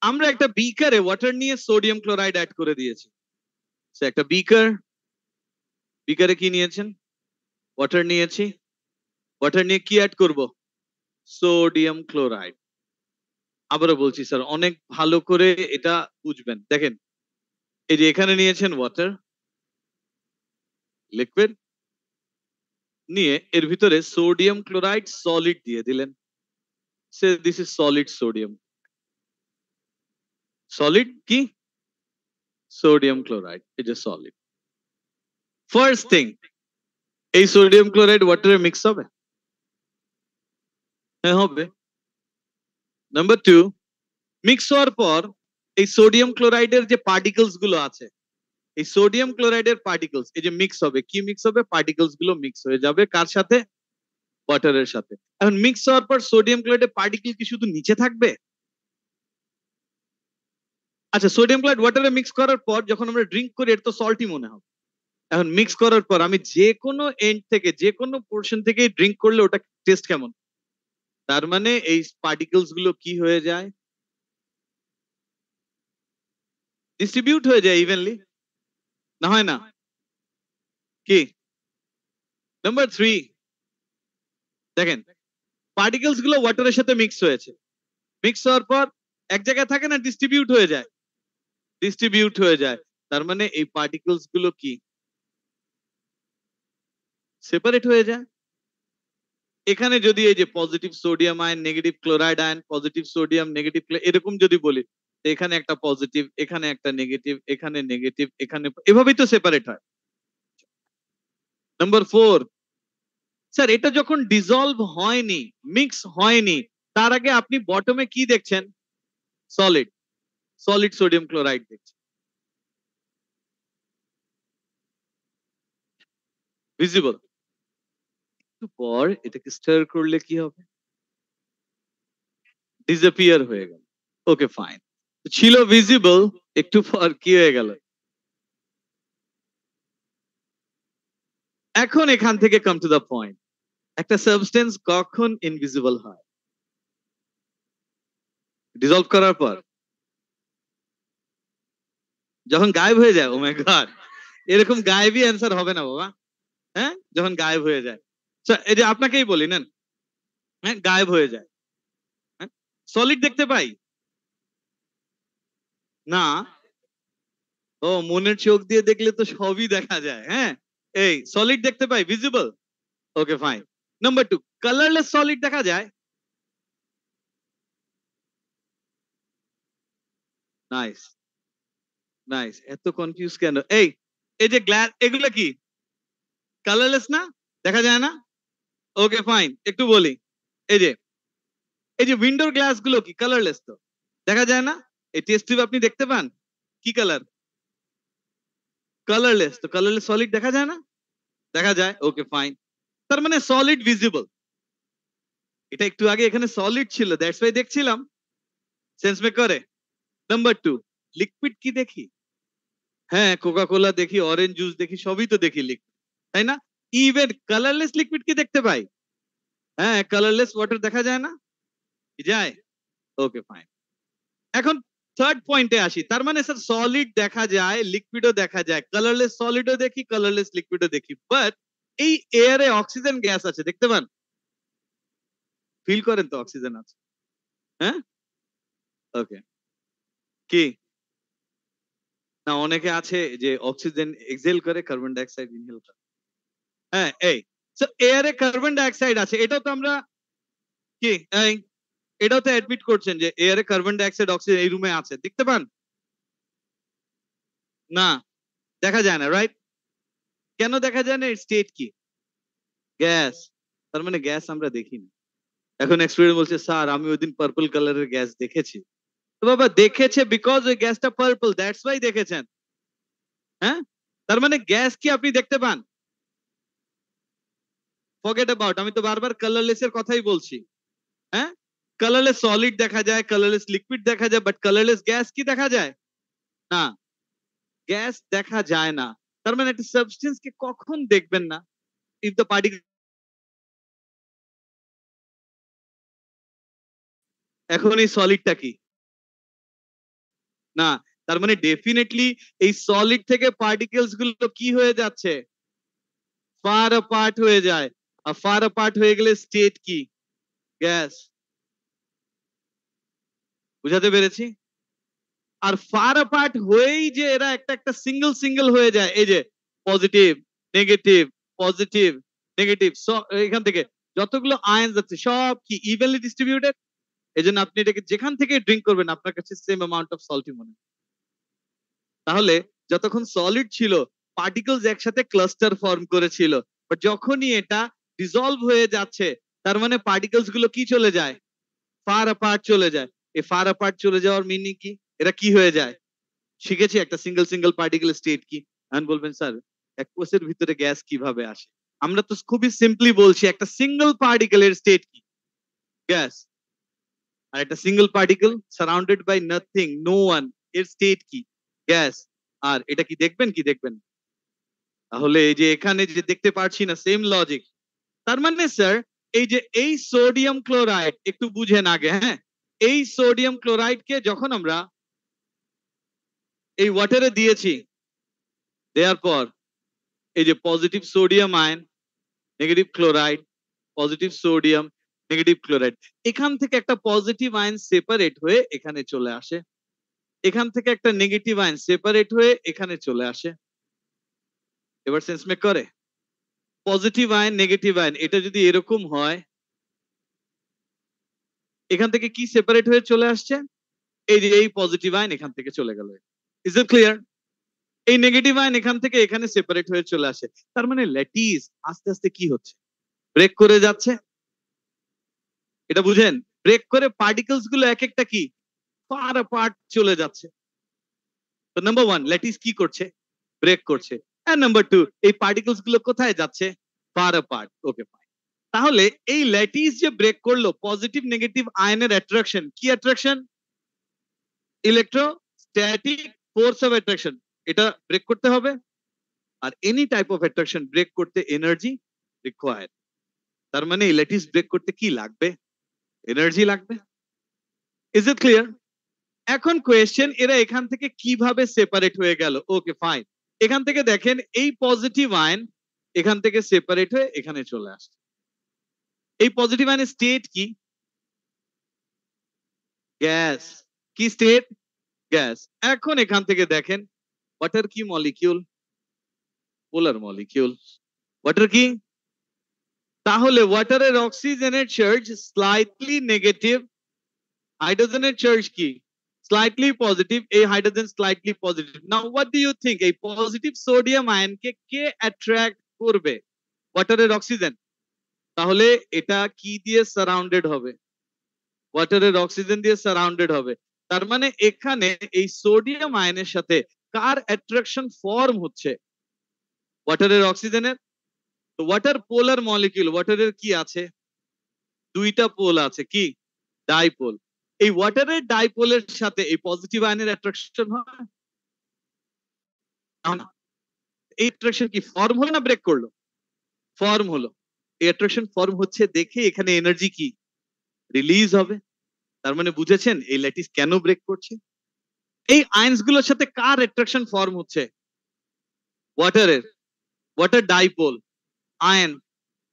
আমরা একটা বিকারে ওয়াটার নিয়ে সোডিয়াম ক্লোরাইড অ্যাড করে দিয়েছি। সো একটা বিকারে কি নিয়েছেন? ওয়াটার নিয়েছি। ওয়াটার নিয়ে কি অ্যাড করব? Sodium chloride. আবারও বলছি স্যার, অনেক ভালো করে এটা বুঝবেন। দেখেন, এই যে এখানে নিয়েছেন ওয়াটার লিকুইড, নিয়ে এর ভিতরে সোডিয়াম ক্লোরাইড সলিড দিয়ে দিলেন। Say this is solid sodium. Solid কি? Sodium chloride. এই যে সলিড। ফার্স্ট থিং, এই সোডিয়াম ক্লোরাইড ওয়াটারে মিক্স হবে? হ্যাঁ, হবে। নাম্বার 2, মিক্স হওয়ার পর এই সোডিয়াম ক্লোরাইডের যে পার্টিকেলস গুলো আছে, এই সোডিয়াম ক্লোরাইডের পার্টিকেলস এই যে মিক্স হবে, কি মিক্স হবে? পার্টিকেলস গুলো মিক্স হয়ে যাবে কার সাথে? ওয়াটারের সাথে। এখন মিক্স হওয়ার পর সোডিয়াম ক্লোরাইডের পার্টিকেল কি শুধু নিচে থাকবে? আচ্ছা, সোডিয়াম ক্লোরাইড ওয়াটারে মিক্স করার পর যখন আমরা ড্রিঙ্ক করি, এটা তো সল্টি মনে হবে। এখন মিক্স করার পর আমি যে কোনো এন্ড থেকে, যে কোনো পোর্শন থেকে ড্রিঙ্ক করলে ওটা টেস্ট কেমন? তার মানে এই পার্টিকেলস গুলো কি হয়ে যায়? ডিস্ট্রিবিউট হয়ে যায় ইভেনলি, না হয় না? কি? নাম্বার 3, দেখেন, পার্টিকেলস গুলো ওয়াটারের সাথে মিক্স হয়েছে। মিক্স হওয়ার পর এক জায়গায় থাকে না, ডিস্ট্রিবিউট হয়ে যায়। ডিস্ট্রিবিউট হয়ে যায়, তার মানে এই পার্টিকেলস গুলো কি? সেপারেট হয়ে যায়। এখানে যদি এই যে positive sodium ion, negative chloride ion, positive sodium, negative এরকম যদি বলি, এখানে একটা পজিটিভ, এখানে একটা নেগেটিভ, এখানে নেগেটিভ, এখানে, এভাবেই তো সেপারেট হয়। নাম্বার 4, স্যার এটা যখন ডিসলভ হয়নি, মিক্স হয়নি, তার আগে আপনি বটমে কি দেখছেন? সলিড, সলিড সোডিয়াম ক্লোরাইড দেখছেন। ভিজিবল। একটু পর এটাকে স্টার করলে কি হবে? ডিসঅ্যাপিয়ার হয়ে গেল। Okay, fine. ছিল ভিজিবল, একটু পর কি হয়ে গেল? এখন এখান থেকে কাম টু দ্য পয়েন্ট, একটা সাবস্টেন্স কখন ইনভিজিবল হয়? ডিসলভ করার পর, যখন গায়েব হয়ে যায়। ও মাই গড, এরকম গায়েবই অ্যান্সার হবে না বাবা। হ্যাঁ, যখন গায়েব হয়ে যায়। এই যে আপনাকেই বলি নেন, হ্যাঁ, গায়েব হয়ে যায়। হ্যাঁ, সলিড দেখতে পাই না? ও, মনের চোখ দিয়ে দেখলে তো সবই দেখা যায়। হ্যাঁ, এই সলিড দেখতে পাই, ভিজিবল। ওকে, ফাইন। নাম্বার 2, কালারলেস সলিড দেখা যায়? Nice, nice. এত কনফিউজ কেন? এই এই যে গ্লাস, এগুলো কি কালারলেস না? দেখা যায় না? ওকে, ফাইন। একটু বলি, এই যে এই যে উইন্ডোর গ্লাস গুলো কি কালারলেস? তো দেখা যায় না? এই টেস্ট টিউব আপনি দেখতে পান, কি কালার? কালারলেস, তো কালারলেস সলিড দেখা যায় না? দেখা যায়, ওকে ফাইন। তার মানে সলিড ভিজিবল। এটা একটু আগে এখানে সলিড ছিল, দ্যাটস ওয়াই দেখছিলাম। সেন্স মেক করে। নাম্বার 2, লিকুইড কি দেখি? হ্যাঁ, কোকা কোলা দেখি, অরেঞ্জ জুস দেখি, সবই তো দেখি লিকুইড, তাই না? ইভেন কালারলেস লিকুইড কি দেখতে পাই? হ্যাঁ, কালারলেস ওয়াটার দেখা যায় না? কি যায়? Okay fine. এখন থার্ড পয়েন্টে আসি। তার মানে স্যার সলিড দেখা যায়, লিকুইডও দেখা যায়, কালারলেস সলিডও দেখি, কালারলেস লিকুইডও দেখি, বাট এই এয়ারে অক্সিজেন গ্যাস আছে, দেখতে পান? ফিল করেন তো অক্সিজেন আছে? হ্যাঁ, ওকে। কি না, অনেকে আছে যে অক্সিজেন এক্সহেল করে, কার্বন ডাই অক্সাইড ইনহেল করে। হ্যাঁ, এই এয়ারে কার্বন ডাই অক্সাইড আছে, এটাও তো আমরা কি এই এটাও তো অ্যাডমিট করছেন যে এয়ারে কার্বন ডাই অক্সাইড অক্সিজেন এই রুমে আছে, দেখতে পান? না, দেখা যায় না, রাইট? কেন দেখা যায় না? স্টেট কি? গ্যাস। তার মানে গ্যাস আমরা দেখি না। এখন এক্সপেরিয়েন্স বলছে স্যার আমি ওই দিন পার্পল কালারের গ্যাস দেখেছি। তো বাবা দেখেছে বিকজ ওই গ্যাসটা পার্পল, দ্যাটস ওয়াই দেখেছেন। হ্যাঁ, তার মানে গ্যাস কি আপনি দেখতে পান? ফরগেট অ্যাবাউট, আমি তো বারবার কালারলেস এর কথাই বলছি। হ্যাঁ, কালারলেস সলিড দেখা যায়, কালারলেস লিকুইড দেখা যায়, বাট কালারলেস গ্যাস কি দেখা যায়? না, গ্যাস দেখা যায় না। তার মানে একটা সাবস্টেন্স কে কখন দেখবেন না? If the particle. এখন এই সলিডটা কি? না, তার মানে ডেফিনেটলি এই সলিড থেকে পার্টিকেলস গুলো কি হয়ে যাচ্ছে? ফার অ্যাপার্ট হয়ে যায়। আর ফার অ্যাপার্ট হয়ে গেলে স্টেট কি? গ্যাস। বুঝাতে পেরেছি? আর ফার অ্যাপার্ট হয়েই যে এরা একটা একটা সিঙ্গেল সিঙ্গেল হয়ে যায়, এই যে পজিটিভ নেগেটিভ, পজিটিভ নেগেটিভ, এখান থেকে যতগুলো আয়ন যাচ্ছে সব কি ইভেনলি ডিস্ট্রিবিউটেড। এই জন্য আপনি এটাকে যেখান থেকে ড্রিঙ্ক করবেন আপনার কাছে সেম অ্যামাউন্ট অফ সল্টি মনে হবে। তাহলে যতক্ষণ সলিড ছিল পার্টিকেলস একসাথে ক্লাস্টার ফর্ম করেছিল, বাট যখনই এটা ডিসলভ হয়ে যাচ্ছে তার মানে পার্টিকেলস গুলো কি চলে যায়? ফার অ্যাপার্ট চলে যায়। এই ফার অ্যাপার্ট চলে যাওয়ার মিনিং কি? এরা কি হয়ে যায়? শিখেছি একটা সিঙ্গেল সিঙ্গেল পার্টিকেল স্টেট কি। এখন বলবেন স্যার এক কোষের ভিতরে গ্যাস কিভাবে আসে? আমরা তো খুবই সিম্পলি বলছি একটা সিঙ্গেল পার্টিকেলের স্টেট কি? গ্যাস। আর একটা single particle surrounded by nothing, no one, এর স্টেট কি? গ্যাস। আর এটা কি দেখবেন কি দেখবেন? তাহলে এই যে এখানে যে দেখতে পাচ্ছি না, সেম লজিক। তার মানে স্যার এই যে এই সোডিয়াম ক্লোরাইড একটু বুঝেন আগে, হ্যাঁ, এই সোডিয়াম ক্লোরাইড কে যখন আমরা এই ওয়াটারে দিয়েছি, দেওয়ার পর এই যে positive sodium ion, negative chloride, positive sodium, negative chloride, এখান থেকে একটা পজিটিভ আয়ন সেপারেট হয়ে এখানে চলে আসে, এখান থেকে একটা নেগেটিভ আয়ন সেপারেট হয়ে এখানে চলে আসে। এবার সেন্স মেক করে? পজিটিভ আয়ন নেগেটিভ আয়ন এটা যদি এরকম হয়, এখান থেকে কি সেপারেট হয়ে চলে আসছে? এই যে এই পজিটিভ আয়ন এখান থেকে চলে গেল। Is it clear? এই নেগেটিভ আয়ন এখান থেকে এখানে সেপারেট হয়ে চলে আসে। তার মানে ল্যাটিস আস্তে আস্তে কি হচ্ছে? ব্রেক করে যাচ্ছে। এটা বুঝেন? ব্রেক করে পার্টিকেলস গুলো এক একটা কি ফার অ্যাপার্ট চলে যাচ্ছে। তো নাম্বার 1 ল্যাটিস কি করছে? ব্রেক করছে। আর নাম্বার 2 এই পার্টিকেলস গুলো কোথায় যাচ্ছে? Far apart. Okay fine. তাহলে এই ল্যাটিস যে ব্রেক করলো পজিটিভ নেগেটিভ আয়নের অ্যাট্রাকশন, কি attraction? Electrostatic force of attraction, এটা ব্রেক করতে হবে। আর any type of attraction break করতে এনার্জি রিকোয়ার্ড। তার মানে ল্যাটিস ব্রেক করতে কি লাগবে? এনার্জি লাগবে। Is it clear? এখন কোয়েশ্চেন এরা এখান থেকে কিভাবে সেপারেট হয়ে গেল? Okay fine. এখান থেকে দেখেন এই পজিটিভ আয়ন এখান থেকে সেপারেট হয়ে এখানে চলে আসছে। এই পজিটিভ আয়নের স্টেট কি? গ্যাস। কি স্টেট? গ্যাস। এখন এখান থেকে দেখেন ওয়াটার কি মলিকিউল? পোলার মলিকিউল। ওয়াটার কি? তাহলে ওয়াটারের অক্সিজেনের চার্জ স্লাইটলি নেগেটিভ, হাইড্রোজেনের চার্জ কি? স্লাইটলি পজিটিভ, এই hydrogen slightly positive. Now what do you think এই পজিটিভ সোডিয়াম আয়নকে কে অ্যাট্রাক্ট করবে? ওয়াটারের অক্সিজেন। তাহলে এটা কি দিয়ে সারাউন্ডেড হবে? ওয়াটারের অক্সিজেন দিয়ে সারাউন্ডেড হবে। তার মানে এখানে এই সোডিয়াম আয়নের সাথে কার অ্যাট্রাকশন ফর্ম হচ্ছে? ওয়াটারের, অক্সিজেনের। তো ওয়াটার পোলার মলিকিউল, ওয়াটারের কি আছে? দুইটা পোল আছে, কি? ডাইপোল। এই ওয়াটারের ডাইপোলের সাথে এই পজিটিভ আয়নের অ্যাট্রাকশন হয় না? এই অ্যাট্রাকশন কি ফর্ম হলো না ব্রেক করলো? ফর্ম হলো। এই অ্যাট্রাকশন ফর্ম হচ্ছে দেখে এখানে এনার্জি কি রিলিজ হবে। তার মানে বুঝেছেন এই ল্যাটিস কেন ব্রেক করছে? এই আয়ন্স গুলোর সাথে কার অ্যাট্রাকশন ফর্ম হচ্ছে? ওয়াটারের। ওয়াটার ডাইপোল, আয়ন,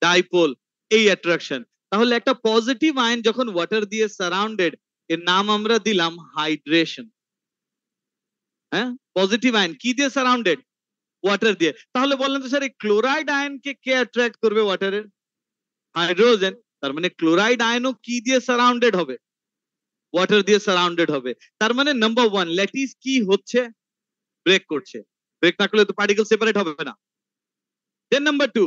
ডাইপোল, এই অ্যাট্রাকশন। তাহলে একটা পজিটিভ আয়ন যখন ওয়াটার দিয়ে সারাউন্ডেড, এর নাম আমরা দিলাম হাইড্রেশন। হ্যাঁ, পজিটিভ আয়ন কি দিয়ে সারাউন্ডেড? ওয়াটার দিয়ে। তাহলে বলেন তো স্যার এই ক্লোরাইড আয়নকে কে অ্যাট্রাক্ট করবে ওয়াটারের? হাইড্রোজেন। তার মানে ক্লোরাইড আয়নও কি দিয়ে সারাউন্ডেড হবে? ওয়াটার দিয়ে সারাউন্ডেড হবে। তার মানে নাম্বার ওয়ান, ল্যাটিস কি হচ্ছে? ব্রেক করছে। ব্রেক না করলে তো পার্টিকেল সেপারেট হবে না। দেন নাম্বার টু,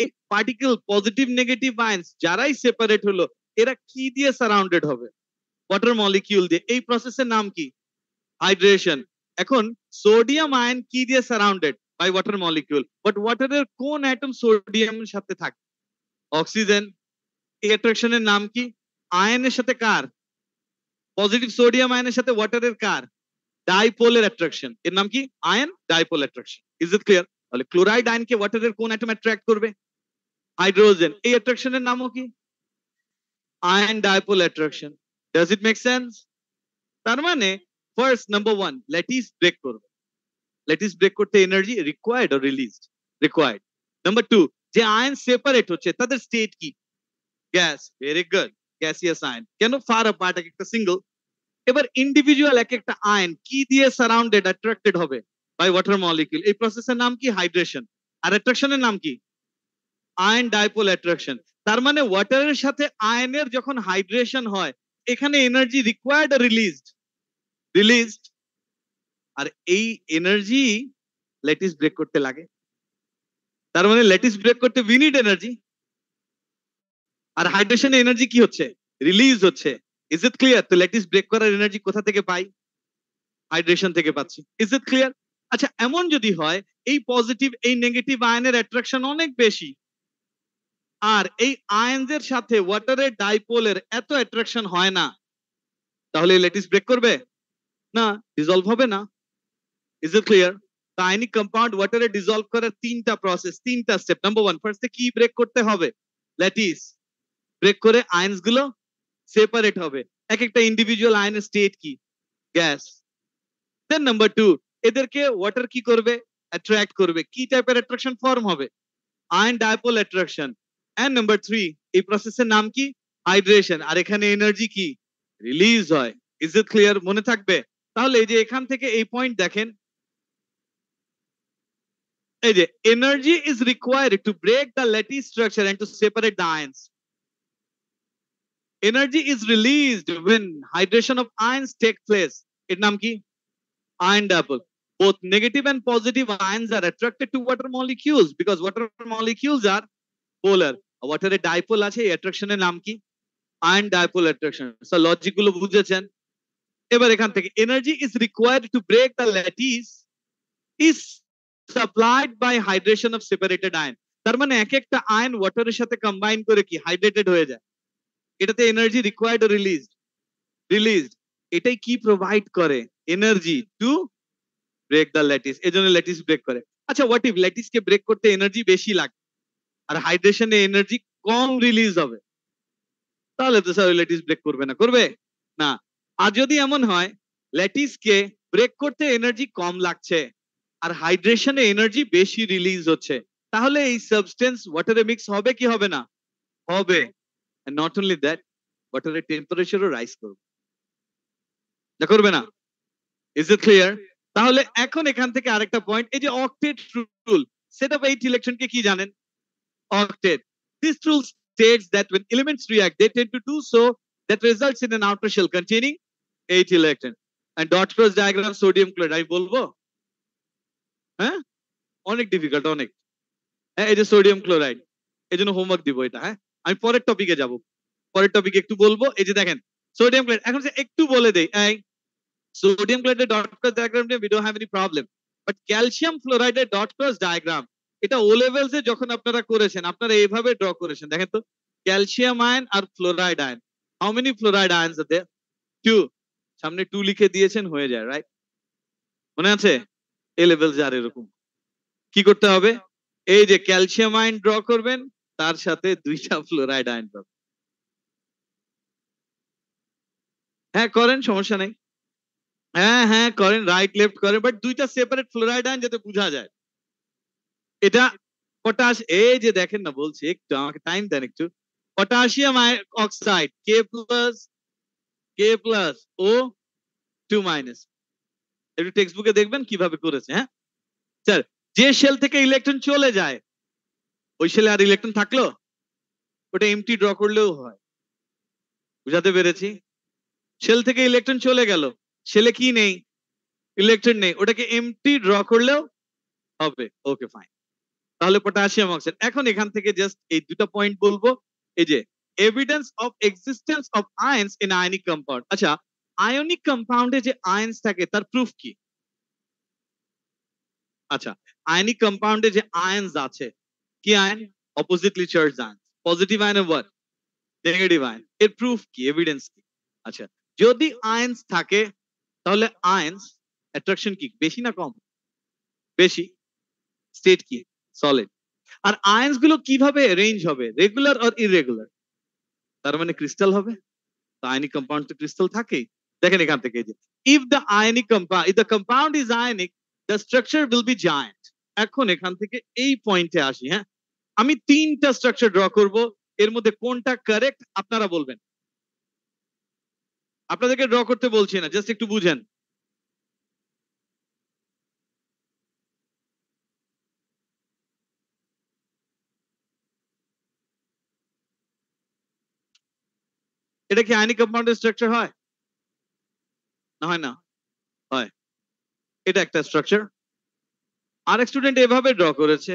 এই পার্টিকেল পজিটিভ নেগেটিভ আয়ন্স যারাই সেপারেট হলো এরা কি দিয়ে সারাউন্ডেড হবে? ওয়াটার মলিকিউল দিয়ে। এই প্রসেসের নাম কি? হাইড্রেশন। এখন সোডিয়াম আয়ন কি দিয়ে surrounded? By water molecule. But ওয়াটারের কোন অ্যাটম সোডিয়ামের সাথে থাকে? অক্সিজেন। এই অ্যাট্রাকশনের নাম কি? আয়নের সাথে কার? পজিটিভ সোডিয়াম আয়নের সাথে ওয়াটারের কার? ডাইপোলের অ্যাট্রাকশন। এর নাম কি? Ion dipole attraction. Is it clear? তাহলে ক্লোরাইড আয়নকে ওয়াটারের কোন অ্যাটম অ্যাট্রাক্ট করবে? হাইড্রোজেন। এই অ্যাট্রাকশনের নামও কি? Ion dipole attraction. Does it make sense? তার মানে first number one, lattice break করবে। ল্যাটিস ব্রেক করতে energy required or released? Required. Number two, যে আয়ন সেপারেট হচ্ছে তাদের স্টেট কি? Gas. Very good, gaseous ion. কেন? ফার অ্যাপার্ট, এক একটা সিঙ্গেল। এবার ইন্ডিভিজুয়াল এক একটা আয়ন কি দিয়ে সারাউন্ডেড, অ্যাট্রাক্টেড হবে? By water molecule. এই প্রসেসের নাম কি? হাইড্রেশন। আর অ্যাট্রাকশনের নাম কি? Ion dipole attraction. তার মানে ওয়াটারের সাথে আয়নের যখন হাইড্রেশন হয় এখানে এনার্জি রিকোয়ার্ড আর রিলিজড? রিলিজড। আর এই এনার্জি ল্যাটিস ব্রেক করতে লাগে। তার মানে ল্যাটিস ব্রেক করতে উই নিড এনার্জি। আর হাইড্রেশনে এনার্জি কি হচ্ছে? রিলিজ হচ্ছে। Is it clear? তো ল্যাটিস ব্রেক করার এনার্জি কোথা থেকে পাই? হাইড্রেশন থেকে পাচ্ছি। Is it clear? আচ্ছা, এমন যদি হয় এই পজিটিভ এই নেগেটিভ আয়নের অ্যাট্রাকশন অনেক বেশি, আর এই আয়নদের সাথে ওয়াটারের ডাইপোলের এত অ্যাট্রাকশন হয় না, তাহলে ল্যাটিস ব্রেক করবে না? ডিজলভ হবে না। Is it clear? Ionic compound ওয়াটারে ডিজলভ করার তিনটা প্রসেস, তিনটা স্টেপ। নাম্বার ওয়ান, ফার্স্টে কি ব্রেক করতে হবে? ল্যাটিস ব্রেক করে আয়নস গুলো সেপারেট হবে। এক একটা ইন্ডিভিজুয়াল আয়নের স্টেট কি? গ্যাস। দেন নাম্বার টু, এদেরকে ওয়াটার কি করবে? অ্যাট্রাক্ট করবে। কি টাইপের অ্যাট্রাকশন ফর্ম হবে? Ion dipole attraction. And number three, এই প্রসেসের নাম কি? হাইড্রেশন। আর এখানে এনার্জি কি? রিলিজ হয়। Is it clear? মনে থাকবে? তাহলে এই যে এখান থেকে এই পয়েন্ট দেখেন, এই যে energy is required to break the lattice structure and to separate the ions. Energy is released when hydration of ions take place. এর নাম কি? Ion dipole. Both negative and positive ions are attracted to water molecules because water molecules are polar. Water A dipole আছে, এই অ্যাট্রাকশনের নাম কি? Ion dipole attraction. So logic গুলো বুঝেছেন? এবার এখান থেকে energy is required to break the lattice is supplied by hydration of separated ion. তার মানে এক একটা আয়ন ওয়াটারের সাথে কম্বাইন করে কি হাইড্রেটেড হয়ে যায়। এটাতে এনার্জি রিকোয়ার্ড ও রিলিজড? রিলিজড। এটাই কি প্রোভাইড করে? Energy to break the lattice. এজন্য ল্যাটিস ব্রেক করে। আচ্ছা, হোয়াট ইফ ল্যাটিসকে ব্রেক করতে এনার্জি বেশি লাগে আর হাইড্রেশনে এনার্জি কম রিলিজ হবে? তাহলে তো স্যার ল্যাটিস ব্রেক করবে না। করবে না। আর যদি এমন হয় ল্যাটিসকে ব্রেক করতে এনার্জি কম লাগছে আর হাইড্রেশনে এনার্জি বেশি রিলিজ হচ্ছে, তাহলে এই সাবস্টেন্স ওয়াটারে মিক্স হবে কি হবে না? হবে। নট অনলি দ্যাট, ওয়াটারের টেম্পারেচারও রাইজ করবে। না, করবে না? Is it clear? তাহলে এখন এখান থেকে আরেকটা পয়েন্ট, এই যে অক্টেট রুল, সেট অফ 8 ইলেকট্রনকে কি জানেন? octet. This rule states that when elements react, they tend to do so that results in an outer shell containing 8 electrons. And dot cross diagram sodium chloride আমি বলবো? হ্যাঁ, অনেক difficult, অনেক। হ্যাঁ, এই যে সোডিয়াম ক্লোরাইড, এই জন্য হোমওয়ার্ক দিব এটা। হ্যাঁ, আমি পরের টপিকে যাব, পরের টপিকে একটু বলবো। এই যে দেখেন সোডিয়াম ক্লোরাইড, এখন একটু বলে দেই। এই সোডিয়াম ক্লোরাইডের ডট ক্রস ডায়াগ্রাম নিয়ে we don't have any problem, but calcium ফ্লোরাইডের ডট ক্রস ডায়াগ্রাম এটা ও লেভেলস এ যখন আপনারা করেছেন আপনারা এইভাবে ড্র করেছেন, দেখেন তো ক্যালসিয়াম আয়ন আর fluoride ion, how many fluoride ions are there? 2, সামনে 2 লিখে দিয়েছেন হয়ে যায়, রাইট? মনে আছে? এ লেভেলস আর এরকম কি করতে হবে, এই যে ক্যালসিয়াম আয়ন ড্র করবেন তার সাথে 2টা ফ্লোরাইড আয়ন ড্র, হ্যাঁ করেন সমস্যা নেই, হ্যাঁ হ্যাঁ করেন, রাইট লেফট করেন, বাট 2টা সেপারেট ফ্লোরাইড আয়ন যাতে বোঝা যায়। এটা পটাশ, এই যে দেখেন না বলছি, একটু আমাকে টাইম দেন একটু। পটাশিয়াম অক্সাইড K+ ও 2-, একটু টেক্সট বুকে দেখবেন কিভাবে করেছে। হ্যাঁ স্যার, যে শেল থেকে ইলেকট্রন চলে যায় ওই শেলে আর ইলেকট্রন থাকলো, ওটা এমটি ড্র করলেও হয়, বুঝাতে পেরেছি? শেল থেকে ইলেকট্রন চলে গেল, শেলে কি নেই, ইলেকট্রন নেই, ওটাকে এমটি ড্র করলেও হবে। ওকে ফাইন, তাহলে পটাশিয়াম অক্সাইড। এখন এখান থেকে জাস্ট এই 2টা পয়েন্ট বলবো, এই যে evidence of existence of আয়ন্স in ionic compound. আচ্ছা, আয়নিক কম্পাউন্ডে যে আয়ন্স থাকে তার প্রুফ কি? আচ্ছা, আয়নিক কম্পাউন্ডে যে আয়ন্স আছে, কি ion? Oppositely charged ion. Positive ion what? Negative ion. এর প্রুফ কি, এভিডেন্স কি? আচ্ছা, যদি আয়ন্স থাকে তাহলে আয়ন্স অ্যাট্রাকশন কি বেশি না কম? বেশি। স্টেট কি? সলিড। আর আয়ন্স গুলো কিভাবে রেঞ্জ হবে, রেগুলার আর ইররেগুলার? তার মানে ক্রিস্টাল হবে, তো আয়নিক কম্পাউন্ড তো ক্রিস্টাল থাকেই। দেখেন এখান থেকে যে if the compound is ionic the structure will be giant. এখন এখান থেকে এই পয়েন্টে আসি। হ্যাঁ, আমি 3টা স্ট্রাকচার ড্র করব, এর মধ্যে কোনটা কারেক্ট আপনারা বলবেন। আপনাদেরকে ড্র করতে বলছি না, জাস্ট একটু বুঝেন। এটা কি আয়নিক কম্পাউন্ডের স্ট্রাকচার হয় না হয় না? হয়। এটা একটা স্ট্রাকচার। আরেক স্টুডেন্ট এভাবে ড্র করেছে,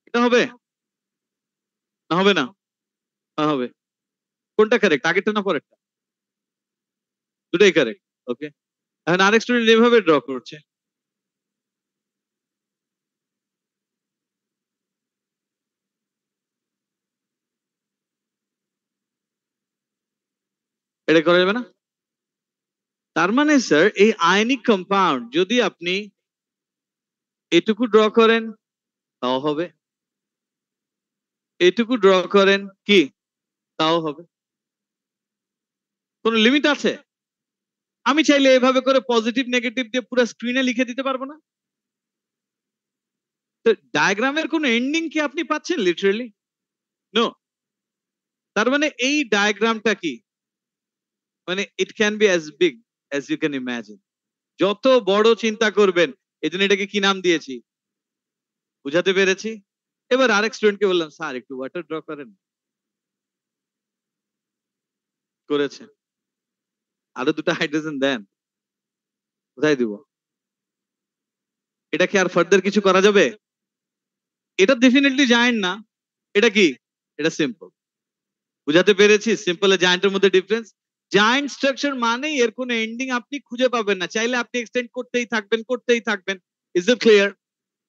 এটা হবে না হবে না? হবে। কোনটা কারেক্ট, আগেরটা না পরেরটা? দুটাই কারেক্ট। ওকে, এখন আরেক স্টুডেন্ট এভাবে ড্র করছে, এটা করা যাবে না? তার মানে স্যার এই আয়নিক কম্পাউন্ড যদি আপনি এটুকু ড্র করেন তাও হবে, এটুকু ড্র করেন কি তাও হবে, কোন লিমিট আছে? আমি চাইলে এভাবে করে পজিটিভ নেগেটিভ দিয়ে পুরো স্ক্রিনে লিখে দিতে পারবো না? তো ডায়াগ্রামের কোন এন্ডিং কি আপনি পাচ্ছেন লিটারেলি? নো। তার মানে এই ডায়াগ্রামটা কি, মানে it can be as big as you can imagine, যত বড় চিন্তা করবেন। এই জন্য এটাকে কি নাম দিয়েছি, বুঝাতে পেরেছি? এবার আরেক স্টুডেন্টকে বললাম স্যার একটু ওয়াটার ড্র করেন, করেছে। আরো 2টা হাইড্রোজেন দেন, কোথায় দিব? এটা কি আর ফার্দার কিছু করা যাবে? এটা ডেফিনেটলি জায়েন্ট না, এটা কি? এটা সিম্পল। বুঝাতে পেরেছি সিম্পল আর জায়েন্টের মধ্যে ডিফারেন্স? জায়েন্ট স্ট্রাকচার মানেই এর কোনো এন্ডিং আপনি খুঁজে পাবেন না, চাইলে আপনি এক্সটেন্ড করতেই থাকবেন। Is it clear?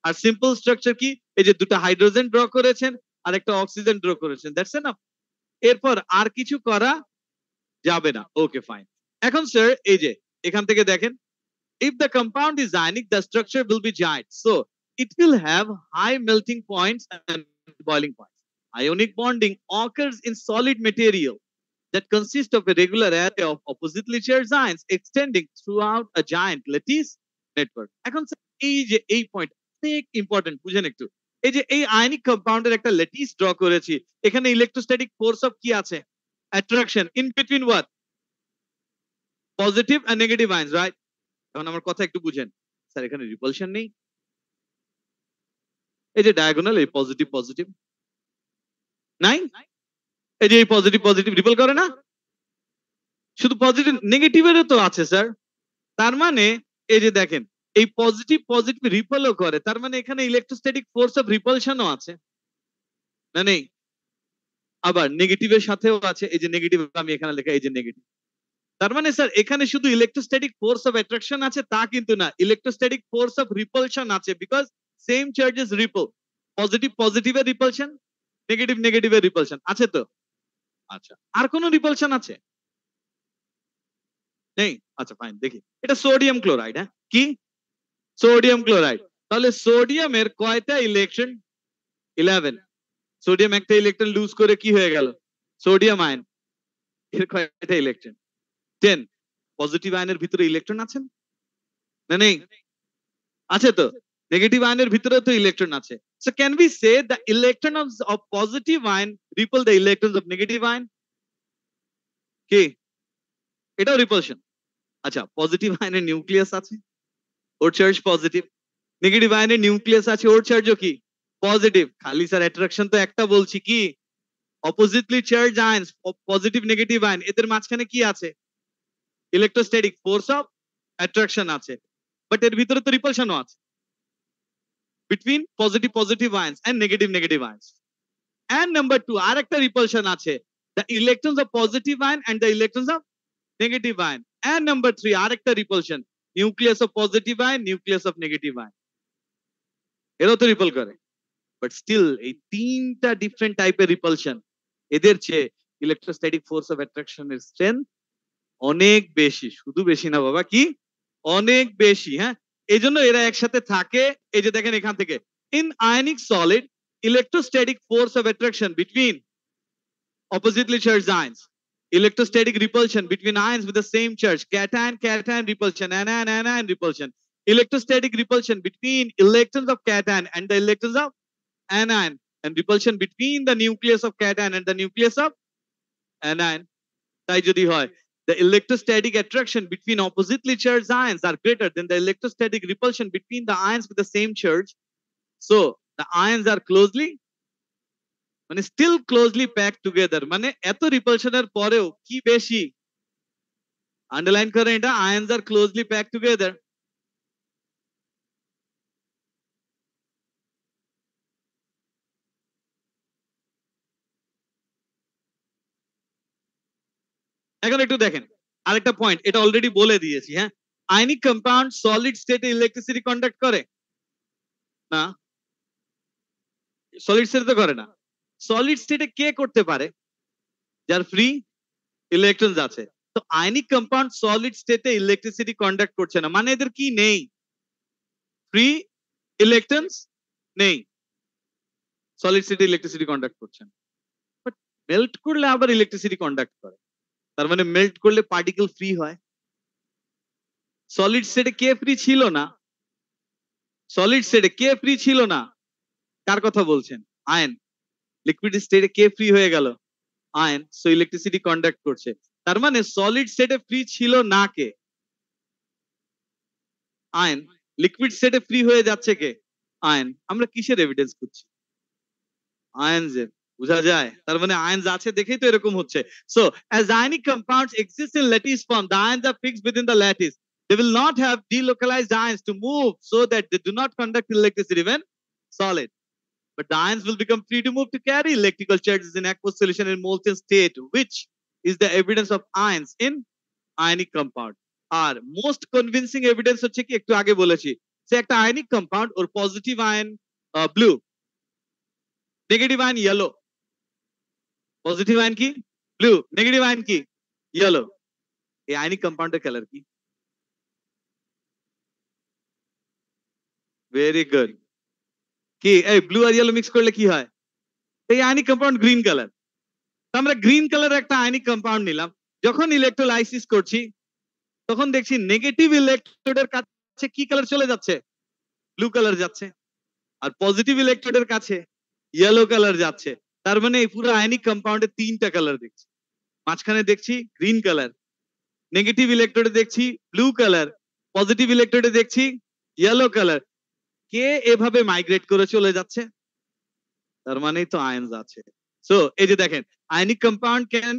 আর সিম্পল স্ট্রাকচার কি, এই যে 2টা হাইড্রোজেন ড্র করেছেন আর একটা অক্সিজেন ড্র করেছেন, দ্যাটস এনাফ। এরপর আর কিছু করা যাবে না। Okay fine. এখন স্যার এই যে এখান থেকে দেখেন, if the compound is ionic the structure will be giant, so it will have high melting points and boiling points. Ionic bonding occurs in solid material that consists of a regular array of oppositely charged ions extending throughout a giant lattice network. এখন এই যে এই point অনেক important, বুঝেন একটু। এই যে এই আয়নিক কম্পাউন্ডের একটা ল্যাটিস ড্র করেছি, এখানে ইলেকট্রোস্ট্যাটিক ফোর্স অফ কি আছে? Attraction in between what? Positive আর নেগেটিভ আয়ন্স, রাইট? এখন আমার কথা একটু বুঝেন। স্যার এখানে রিপালশন নেই, এই যে ডায়াগোনাল এই পজিটিভ পজিটিভ নাই, এই যে এই পজিটিভ পজিটিভ রিপল করে না, শুধু পজিটিভ নেগেটিভেরও তো আছে স্যার। তার মানে এই যে দেখেন এই পজিটিভ পজিটিভ রিপলও করে, তার মানে এখানে ইলেকট্রোস্ট্যাটিক ফোর্স অফ রিপালশনও আছে না নেই? আবার নেগেটিভের সাথেও আছে, এই যে নেগেটিভ আমি এখানে লেখা, এই যে নেগেটিভ। তার মানে স্যার এখানে শুধু ইলেকট্রোস্ট্যাটিক ফোর্স অফ অ্যাট্রাকশন আছে তা কিন্তু না, ইলেকট্রোস্ট্যাটিক ফোর্স অফ রিপালশন আছে, because same charges repel, positive পজিটিভের রিপালশন, নেগেটিভ নেগেটিভের রিপালশন আছে তো। আচ্ছা, আর কোন রিপালশন আছে? নেই। আচ্ছা ফাইন, দেখি এটা সোডিয়াম ক্লোরাইড। হ্যাঁ, কি সোডিয়াম ক্লোরাইড? তাহলে সোডিয়ামের কয়টা ইলেকট্রন? 11। সোডিয়াম একটা ইলেকট্রন লুজ করে কি হয়ে গেল? Sodium ion. এর কয়টা ইলেকট্রন? 10। পজিটিভ আয়নের ভিতরে ইলেকট্রন আছে না নেই? আছে তো। নেগেটিভ আয়নের ভিতরে তো ইলেকট্রন আছে। So can we say the electron of positive ion ripple the electrons of negative ion? কি এটাও রিপালশন? আচ্ছা, পজিটিভ আয়নের নিউক্লিয়াস আছে, ওর চার্জ পজিটিভ। নেগেটিভ আয়নের নিউক্লিয়াস আছে, ওর চার্জও কি পজিটিভ। খালি স্যার অ্যাট্রাকশন তো একটা বলছি, কি oppositely charge ions, positive negative ion, এদের মাঝখানে কি আছে? ইলেকট্রোস্ট্যাটিক ফোর্স অফ অ্যাট্রাকশন আছে, বাট এর ভিতরে তো রিপালশনও আছে between positive positive ions and negative negative ions. And number 2 আরেকটা রিপালশন আছে, the electrons of positive ion and the electrons of negative ion. And number 3 আরেকটা repulsion, nucleus of positive ion, nucleus of negative ion, এরাও তো ripple করে। But still এই তিনটা different টাইপের repulsion, এদের চেয়ে ইলেকট্রোস্ট্যাটিক ফোর্স অফ অ্যাট্রাকশনের স্ট্রেংথ অনেক বেশি। শুধু বেশি না বাবা, কি অনেক বেশি। হ্যাঁ, এই জন্য এরা একসাথে থাকে। এই যে দেখেন এখান থেকে, in ionic solid electrostatic force of attraction between oppositely charged ions, electrostatic repulsion between ions with the same charge, cation cation repulsion, anion anion repulsion, electrostatic repulsion between electrons of cation and the electrons of anion, and repulsion between the nucleus of cation and the nucleus of anion। তাই যদি হয়, the electrostatic attraction between oppositely charged ions are greater than the electrostatic repulsion between the ions with the same charge, so the ions are closely, মানে still closely pack together. মানে এত রিপালশনের পরেও কি বেশি? Underline করেন এটা, ions are closely pack together. এখন একটু দেখেন আরেকটা পয়েন্ট, এটা অলরেডি বলে দিয়েছি। হ্যাঁ, আয়নিক কম্পাউন্ড সলিড স্টেটে ইলেকট্রিসিটি কন্ডাক্ট করে না? সলিড স্টেটে তো করে না। সলিড স্টেটে কে করতে পারে? যার ফ্রি ইলেকট্রনস আছে। তো আয়নিক কম্পাউন্ড সলিড স্টেটে ইলেকট্রিসিটি কন্ডাক্ট করছে না, মানে এদের কি নেই? ফ্রি ইলেকট্রনস নেই, সলিড স্টেটে ইলেকট্রিসিটি কন্ডাক্ট করছে না। বাট মেল্ট করলে আবার ইলেকট্রিসিটি কন্ডাক্ট করে, তার মানে মেল্ট করলে পার্টিকেল ফ্রি হয়। সলিড স্টেটে কে ফ্রি ছিল না? সলিড স্টেটে কে ফ্রি ছিল না? কার কথা বলছেন? আয়ন। লিকুইড স্টেটে কে ফ্রি হয়ে গেল? আয়ন। সো ইলেকট্রিসিটি কন্ডাক্ট করছে। তার মানে সলিড স্টেটে ফ্রি ছিল না কে? আয়ন। লিকুইড স্টেটে ফ্রি হয়ে যাচ্ছে কে? আয়ন। আমরা কিসের এভিডেন্স খুঁজছি? আয়নসের। বোঝা যায়? তার মানে আয়নস আছে দেখেই তো এরকম হচ্ছে। So as ionic compounds exist in lattice form, the ions are fixed within the lattice. They will not have delocalized ions to move so that they do not conduct electricity when solid. But the ions will become free to move to carry electrical charges in aqueous solution in molten state, which is the evidence of ions in ionic compound. আর most convincing evidence হচ্ছে কি, একটু আগে বলেছি, সে একটা ionic compound, ওর positive ion blue, negative ion yellow. Positive ion কি? ব্লু। নেগেটিভ আয়ন কি? ইয়েলো। এই আয়নিক কম্পাউন্ডের কালার কি? Very good. কি এই ব্লু আর ইয়েলো মিক্স করলে কি হয়? এই আয়নিক কম্পাউন্ড গ্রিন কালার। আমরা গ্রিন কালার একটা আয়নিক কম্পাউন্ড নিলাম, যখন ইলেকট্রোলাইসিস করছি তখন দেখছি নেগেটিভ ইলেকট্রোডের কাছে কি কালার চলে যাচ্ছে? ব্লু কালার যাচ্ছে। আর পজিটিভ ইলেকট্রোডের কাছে ইয়েলো কালার যাচ্ছে। তার মানে এই পুরো আয়নিক কম্পাউন্ডে তিনটা কালার দেখছি। মাঝখানে দেখছি গ্রিন কালার, নেগেটিভ ইলেকট্রোডে দেখছি ব্লু কালার, পজিটিভ ইলেকট্রোডে দেখছি ইয়েলো কালার। কে এভাবে মাইগ্রেট করে চলে যাচ্ছে? তার মানেই তো আয়নস আছে। সো এই যে দেখেন, ionic compound can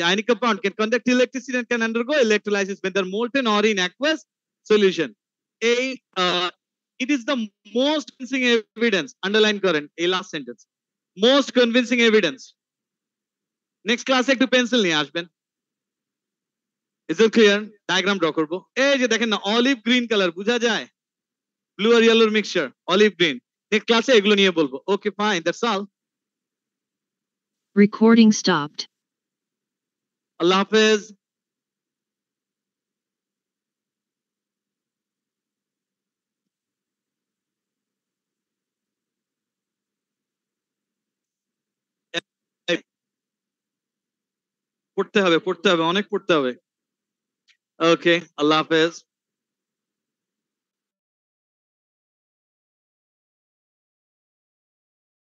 ionic compound can conduct electricity and can undergo electrolysis when they're molten or in aqueous solution. এই it is the most convincing evidence, underline করেন এই last sentence, most convincing evidence. Next ক্লাসে একটু pencil নিয়ে আসবেন। Is it clear? Diagram draw করবো। এই যে দেখেন না, অলিভ গ্রিন কালার বোঝা যায়, ব্লু আর ইয়েলোর মিক্সচার, অলিভ গ্রিন। নেক্সট ক্লাসে এগুলো নিয়ে বলবো। Okay fine, that's all. Recording stopped. আল্লাহ হাফেজ। পড়তে হবে, অনেক পড়তে হবে। ওকে, আল্লাহ হাফেজ।